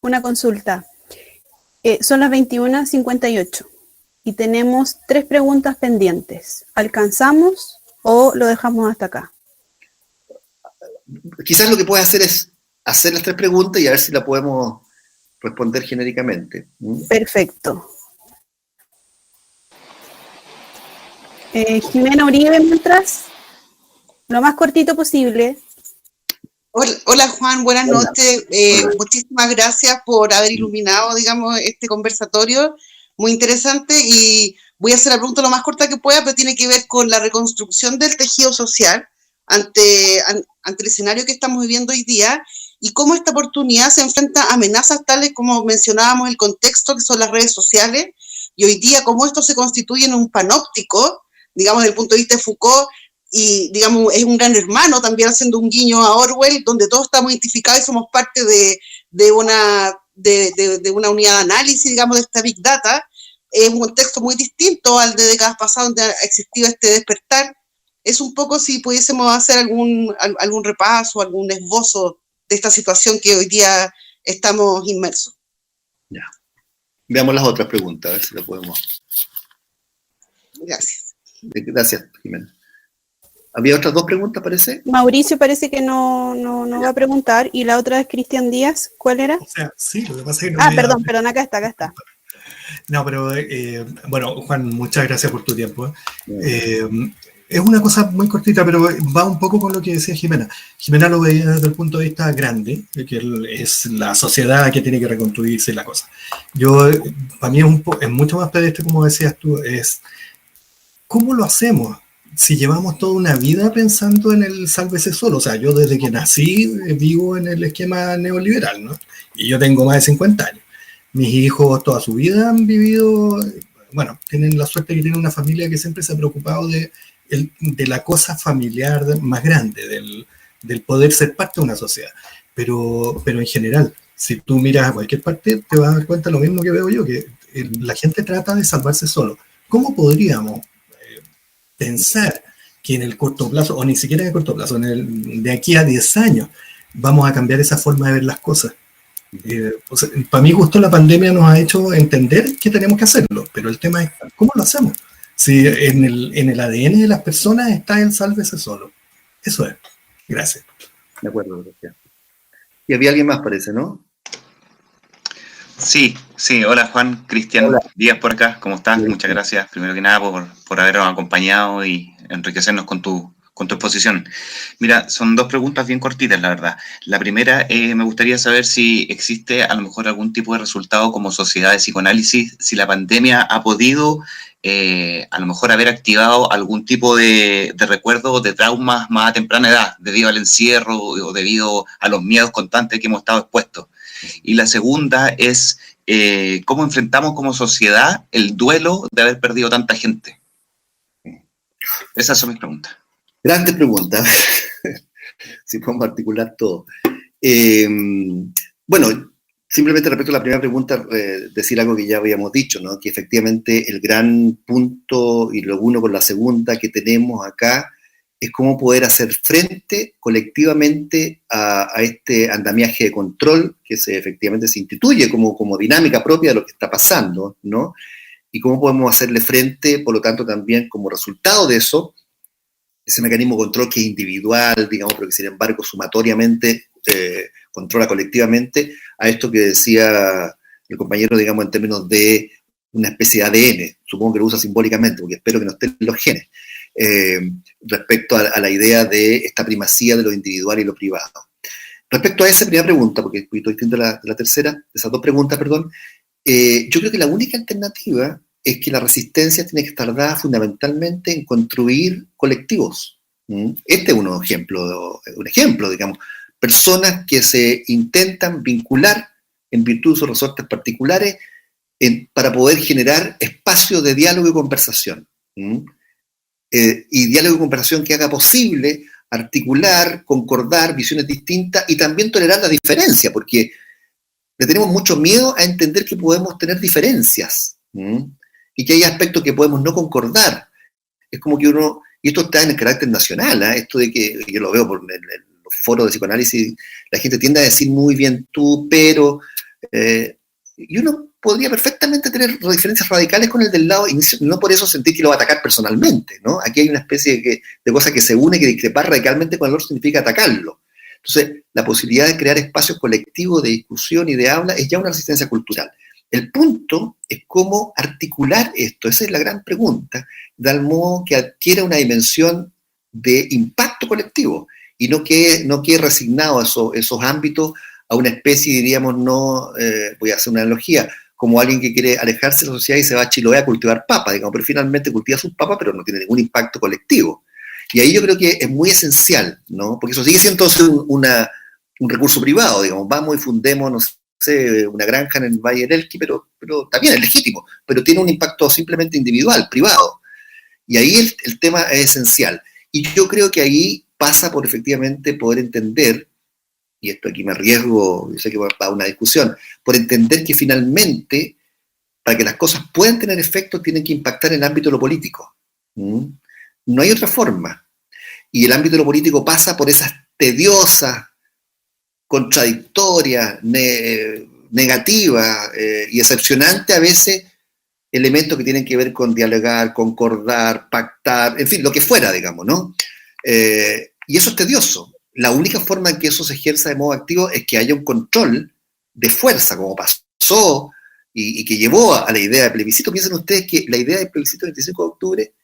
una consulta. Son las 21:58 y tenemos 3 preguntas pendientes. ¿Alcanzamos o lo dejamos hasta acá? Quizás lo que puedes hacer es hacer las 3 preguntas y a ver si la podemos responder genéricamente. Perfecto. Jimena Uribe, mientras, lo más cortito posible. Hola Juan, buenas noches. Hola. Muchísimas gracias por haber iluminado, digamos, este conversatorio. Muy interesante, y voy a hacer la pregunta lo más corta que pueda, pero tiene que ver con la reconstrucción del tejido social ante el escenario que estamos viviendo hoy día, y cómo esta oportunidad se enfrenta a amenazas tales como mencionábamos el contexto, que son las redes sociales, y hoy día cómo esto se constituye en un panóptico, digamos, desde el punto de vista de Foucault, y digamos, es un gran hermano, también haciendo un guiño a Orwell, donde todos estamos identificados y somos parte de una unidad de análisis, digamos, de esta Big Data. Es un contexto muy distinto al de décadas pasadas, donde ha existido este despertar Es un poco si pudiésemos hacer algún repaso, algún esbozo de esta situación que hoy día estamos inmersos. Ya. Veamos las otras preguntas, a ver si lo podemos. Gracias. Gracias, Jimena. ¿Había otras dos preguntas, parece? Mauricio parece que no va a preguntar, y la otra es Cristian Díaz. ¿Cuál era? O sea, sí, lo que pasa es que perdón, acá está. No, pero bueno, Juan, muchas gracias por tu tiempo. Es una cosa muy cortita, pero va un poco con lo que decía Jimena. Jimena lo veía desde el punto de vista grande, que es la sociedad que tiene que reconstruirse y la cosa. Para mí es mucho más pedestre, como decías tú, es ¿cómo lo hacemos? Si llevamos toda una vida pensando en el sálvese solo. O sea, yo desde que nací vivo en el esquema neoliberal, ¿no? Y yo tengo más de 50 años. Mis hijos toda su vida han vivido, bueno, tienen la suerte que tienen una familia que siempre se ha preocupado de la cosa familiar más grande, del poder ser parte de una sociedad. Pero en general, si tú miras a cualquier parte, te vas a dar cuenta lo mismo que veo yo, que la gente trata de salvarse solo. ¿Cómo podríamos pensar que en el corto plazo, o ni siquiera en el corto plazo, de aquí a 10 años, vamos a cambiar esa forma de ver las cosas? O sea, para mí justo la pandemia nos ha hecho entender que tenemos que hacerlo, pero el tema es ¿cómo lo hacemos? Si en el ADN de las personas está el sálvese solo. Eso es. Gracias. De acuerdo, gracias. Y había alguien más, parece, ¿no? Sí. Hola, Juan. Cristian Díaz por acá. ¿Cómo estás? Muchas gracias, primero que nada, por habernos acompañado y enriquecernos con tu exposición. Mira, son dos preguntas bien cortitas, la verdad. La primera, me gustaría saber si existe a lo mejor algún tipo de resultado como sociedad de psicoanálisis, si la pandemia ha podido a lo mejor haber activado algún tipo de recuerdo o de traumas más a temprana edad, debido al encierro o debido a los miedos constantes que hemos estado expuestos. Y la segunda es cómo enfrentamos como sociedad el duelo de haber perdido tanta gente. Esas son mis preguntas. Grandes preguntas. Si podemos articular todo. Bueno, simplemente respecto a la primera pregunta, decir algo que ya habíamos dicho, ¿no? Que efectivamente el gran punto, y lo uno con la segunda que tenemos acá, es cómo poder hacer frente colectivamente a este andamiaje de control que efectivamente se instituye como dinámica propia de lo que está pasando, ¿no? Y cómo podemos hacerle frente, por lo tanto, también como resultado de eso, ese mecanismo de control que es individual, digamos, pero que sin embargo sumatoriamente controla colectivamente, a esto que decía el compañero, digamos, en términos de una especie de ADN, supongo que lo usa simbólicamente, porque espero que no estén los genes, respecto a la idea de esta primacía de lo individual y lo privado. Respecto a esa primera pregunta, porque es un poquito distinta de la tercera, de esas dos preguntas, perdón, yo creo que la única alternativa es que la resistencia tiene que estar dada fundamentalmente en construir colectivos. Este es un ejemplo, digamos, personas que se intentan vincular en virtud de sus resortes particulares para poder generar espacios de diálogo y conversación. Y diálogo y conversación que haga posible articular, concordar visiones distintas y también tolerar la diferencia, porque le tenemos mucho miedo a entender que podemos tener diferencias. Y que hay aspectos que podemos no concordar. Es como que uno, y esto está en el carácter nacional, esto de que, yo lo veo por los foros de psicoanálisis, la gente tiende a decir muy bien tú, pero, y uno podría perfectamente tener diferencias radicales con el del lado, y no por eso sentir que lo va a atacar personalmente, ¿no? Aquí hay una especie de cosa que se une, que discrepar radicalmente con el otro significa atacarlo. Entonces, la posibilidad de crear espacios colectivos de discusión y de habla es ya una resistencia cultural. El punto es cómo articular esto, esa es la gran pregunta, de tal modo que adquiera una dimensión de impacto colectivo y no quede resignado a esos ámbitos a una especie, diríamos, voy a hacer una analogía, como alguien que quiere alejarse de la sociedad y se va a Chiloé a cultivar papas, digamos, pero finalmente cultiva sus papas, pero no tiene ningún impacto colectivo. Y ahí yo creo que es muy esencial, ¿no? Porque eso sigue siendo un recurso privado, digamos, vamos y fundemos, no sé, una granja en el Valle del Elqui, pero también es legítimo, pero tiene un impacto simplemente individual, privado. Y ahí el tema es esencial. Y yo creo que ahí pasa por efectivamente poder entender, y esto aquí me arriesgo, yo sé que va a una discusión, por entender que finalmente, para que las cosas puedan tener efecto, tienen que impactar en el ámbito de lo político. No hay otra forma. y el ámbito de lo político pasa por esas tediosas, contradictorias, negativas y decepcionantes a veces elementos que tienen que ver con dialogar, concordar, pactar, en fin, lo que fuera, digamos, ¿no? Y eso es tedioso. La única forma en que eso se ejerza de modo activo es que haya un control de fuerza, como pasó y que llevó a la idea de plebiscito. Piensen ustedes que la idea del plebiscito del 25 de octubre,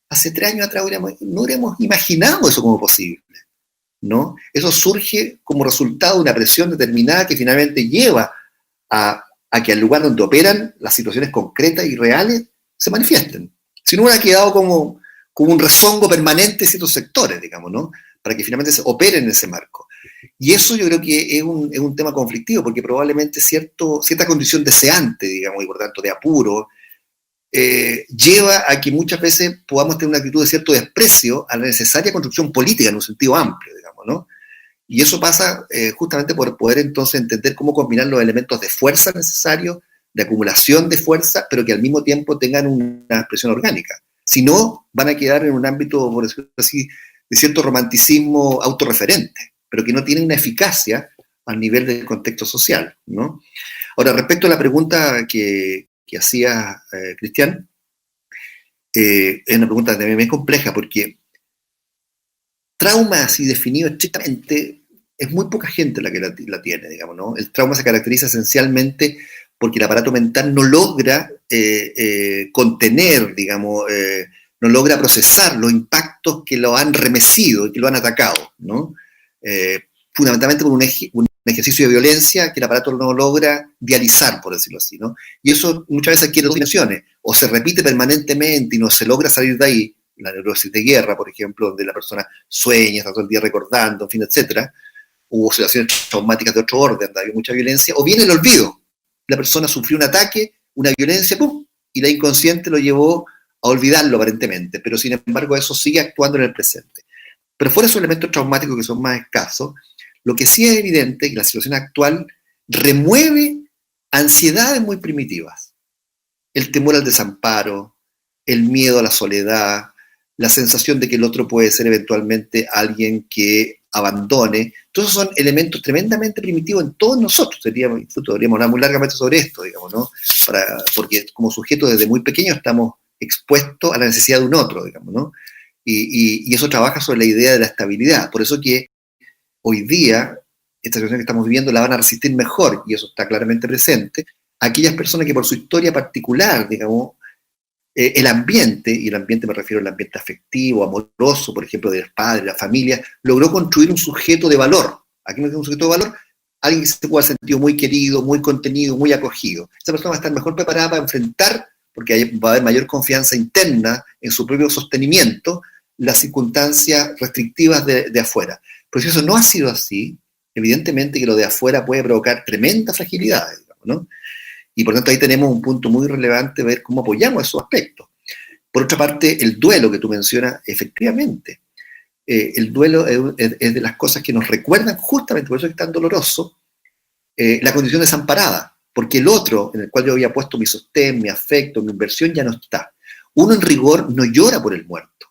hace 3 años atrás no hubiéramos imaginado eso como posible, ¿no? Eso surge como resultado de una presión determinada que finalmente lleva a que al lugar donde operan las situaciones concretas y reales se manifiesten. Si no hubiera quedado como un rezongo permanente en ciertos sectores, digamos, ¿no? Para que finalmente se opere en ese marco. Y eso yo creo que es un tema conflictivo, porque probablemente cierta condición deseante, digamos, y por tanto de apuro, lleva a que muchas veces podamos tener una actitud de cierto desprecio a la necesaria construcción política en un sentido amplio, digamos, ¿no? Y eso pasa justamente por poder entonces entender cómo combinar los elementos de fuerza necesarios, de acumulación de fuerza, pero que al mismo tiempo tengan una expresión orgánica. Si no, van a quedar en un ámbito, por decirlo así, de cierto romanticismo autorreferente, pero que no tiene una eficacia al nivel del contexto social, ¿no? Ahora, respecto a la pregunta que hacía Cristian, es una pregunta también muy compleja, porque trauma así definido estrictamente, es muy poca gente la que la tiene, digamos, ¿no? El trauma se caracteriza esencialmente porque el aparato mental no logra contener, digamos, no logra procesar los impactos que lo han remecido y que lo han atacado, ¿no? Fundamentalmente por un ejercicio de violencia que el aparato no logra dializar, por decirlo así, ¿no? Y eso muchas veces adquiere dos dimensiones, o se repite permanentemente y no se logra salir de ahí, la neurosis de guerra, por ejemplo, donde la persona sueña, está todo el día recordando, en fin, etcétera. Hubo situaciones traumáticas de otro orden, donde había mucha violencia, o bien el olvido. La persona sufrió un ataque, una violencia, ¡pum!, y la inconsciente lo llevó a olvidarlo aparentemente, pero sin embargo eso sigue actuando en el presente. Pero fuera de esos elementos traumáticos que son más escasos, lo que sí es evidente es que la situación actual remueve ansiedades muy primitivas. El temor al desamparo, el miedo a la soledad, la sensación de que el otro puede ser eventualmente alguien que abandone. Todos son elementos tremendamente primitivos en todos nosotros. Podríamos hablar muy largamente sobre esto, digamos, ¿no? Porque como sujetos desde muy pequeños estamos expuestos a la necesidad de un otro, digamos, ¿no? Y eso trabaja sobre la idea de la estabilidad. Por eso que hoy día, esta situación que estamos viviendo la van a resistir mejor, y eso está claramente presente, aquellas personas que por su historia particular, digamos, el ambiente, y el ambiente me refiero al ambiente afectivo, amoroso, por ejemplo, de los padres, de la familia, logró construir un sujeto de valor. Aquí me refiero a un sujeto de valor, alguien que se pueda haber sentido muy querido, muy contenido, muy acogido. Esa persona va a estar mejor preparada para enfrentar, porque va a haber mayor confianza interna en su propio sostenimiento, las circunstancias restrictivas de afuera. Pero si eso no ha sido así, evidentemente que lo de afuera puede provocar tremenda fragilidad, digamos, ¿no? Y por tanto ahí tenemos un punto muy relevante, ver cómo apoyamos esos aspectos. Por otra parte, el duelo que tú mencionas, efectivamente, el duelo es de las cosas que nos recuerdan justamente, por eso es tan doloroso, la condición desamparada, porque el otro, en el cual yo había puesto mi sostén, mi afecto, mi inversión, ya no está. Uno en rigor no llora por el muerto,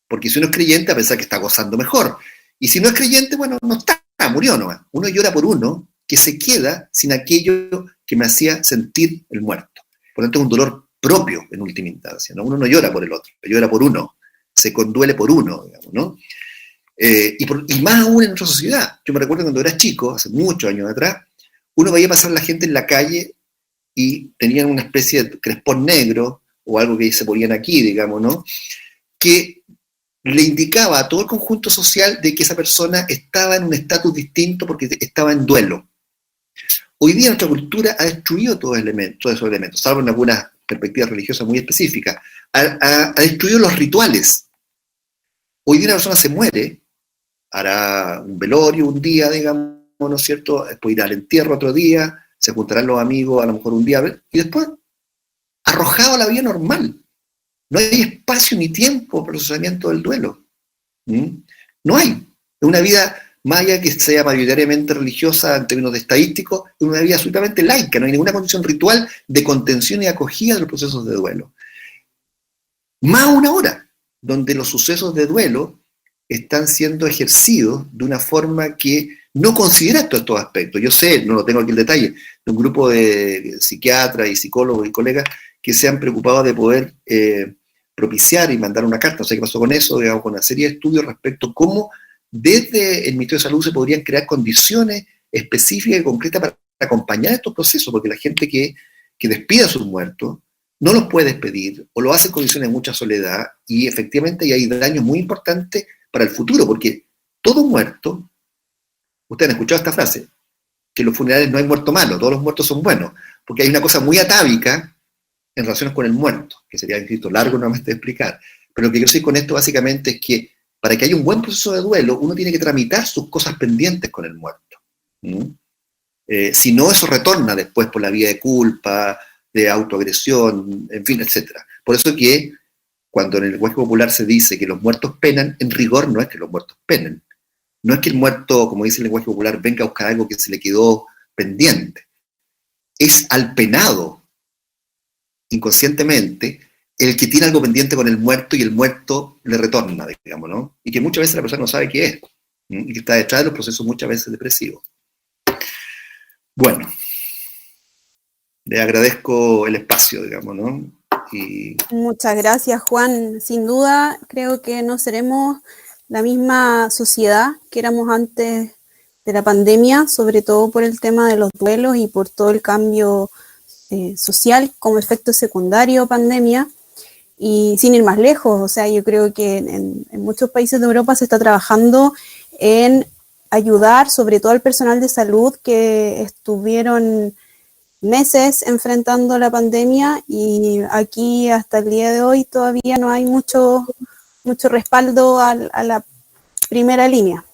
porque si uno es creyente, a pensar que está gozando mejor. Y si no es creyente, bueno, no está, murió nomás. Uno llora por uno que se queda sin aquello que me hacía sentir el muerto. Por lo tanto, es un dolor propio en última instancia, ¿no? Uno no llora por el otro, llora por uno, se conduele por uno, digamos, ¿no? Y más aún en nuestra sociedad. Yo me recuerdo cuando era chico, hace muchos años atrás, uno veía pasar a la gente en la calle y tenían una especie de crespón negro, o algo que se ponían aquí, digamos, ¿no? Que le indicaba a todo el conjunto social de que esa persona estaba en un estatus distinto porque estaba en duelo. Hoy día nuestra cultura ha destruido todos esos elementos, salvo en algunas perspectivas religiosas muy específicas, ha destruido los rituales. Hoy día una persona se muere, hará un velorio un día, digamos, ¿no es cierto? Después irá al entierro otro día, se juntarán los amigos a lo mejor un día, y después arrojado a la vida normal. No hay espacio ni tiempo para el procesamiento del duelo. No hay. Es una vida, más allá que sea mayoritariamente religiosa en términos de estadísticos, es una vida absolutamente laica. No hay ninguna condición ritual de contención y acogida de los procesos de duelo. Más aún ahora, donde los sucesos de duelo están siendo ejercidos de una forma que no considera todos estos aspectos. Yo sé, no lo tengo aquí el detalle, de un grupo de psiquiatras y psicólogos y colegas que se han preocupado de poder propiciar y mandar una carta, no sé qué pasó con eso, digamos, con una serie de estudios respecto a cómo desde el Ministerio de Salud se podrían crear condiciones específicas y concretas para acompañar estos procesos, porque la gente que despide a sus muertos no los puede despedir o lo hace en condiciones de mucha soledad y efectivamente hay daños muy importantes para el futuro, porque todo muerto, ustedes han escuchado esta frase, que en los funerales no hay muerto malo, todos los muertos son buenos, porque hay una cosa muy atávica en relación con el muerto, que sería, insisto, largo nuevamente de explicar, pero lo que quiero decir con esto básicamente es que para que haya un buen proceso de duelo, uno tiene que tramitar sus cosas pendientes con el muerto. Si no, eso retorna después por la vía de culpa, de autoagresión, en fin, etc. Por eso que cuando en el lenguaje popular se dice que los muertos penan, en rigor no es que los muertos penen. No es que el muerto, como dice el lenguaje popular, venga a buscar algo que se le quedó pendiente. Es al penado, inconscientemente, el que tiene algo pendiente con el muerto y el muerto le retorna, digamos, ¿no? Y que muchas veces la persona no sabe qué es, y que está detrás de los procesos muchas veces depresivos. Bueno, le agradezco el espacio, digamos, ¿no? Y... Muchas gracias, Juan. Sin duda, creo que no seremos la misma sociedad que éramos antes de la pandemia, sobre todo por el tema de los duelos y por todo el cambio social como efecto secundario pandemia. Y sin ir más lejos, o sea, yo creo que en muchos países de Europa se está trabajando en ayudar sobre todo al personal de salud que estuvieron meses enfrentando la pandemia y aquí hasta el día de hoy todavía no hay mucho respaldo a la primera línea.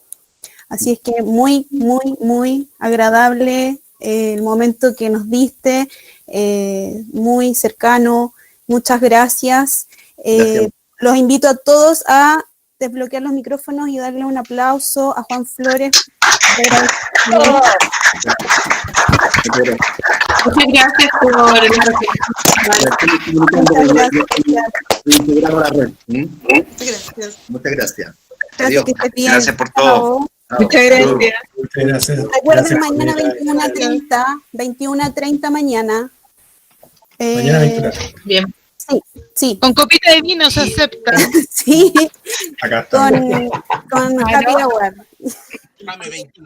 Así es que muy, muy, muy agradable el momento que nos diste, muy cercano. Muchas gracias. Los invito a todos a desbloquear los micrófonos y darle un aplauso a Juan Flores. Muchas gracias por Muchas gracias. Gracias por todo. Muchas gracias. Muchas gracias. Recuerden, mañana 21:30 mañana. Mañana 21. Bien. Sí. Con copita de vino se acepta. Sí. Acá está. Con Happy Hour. Dame 20.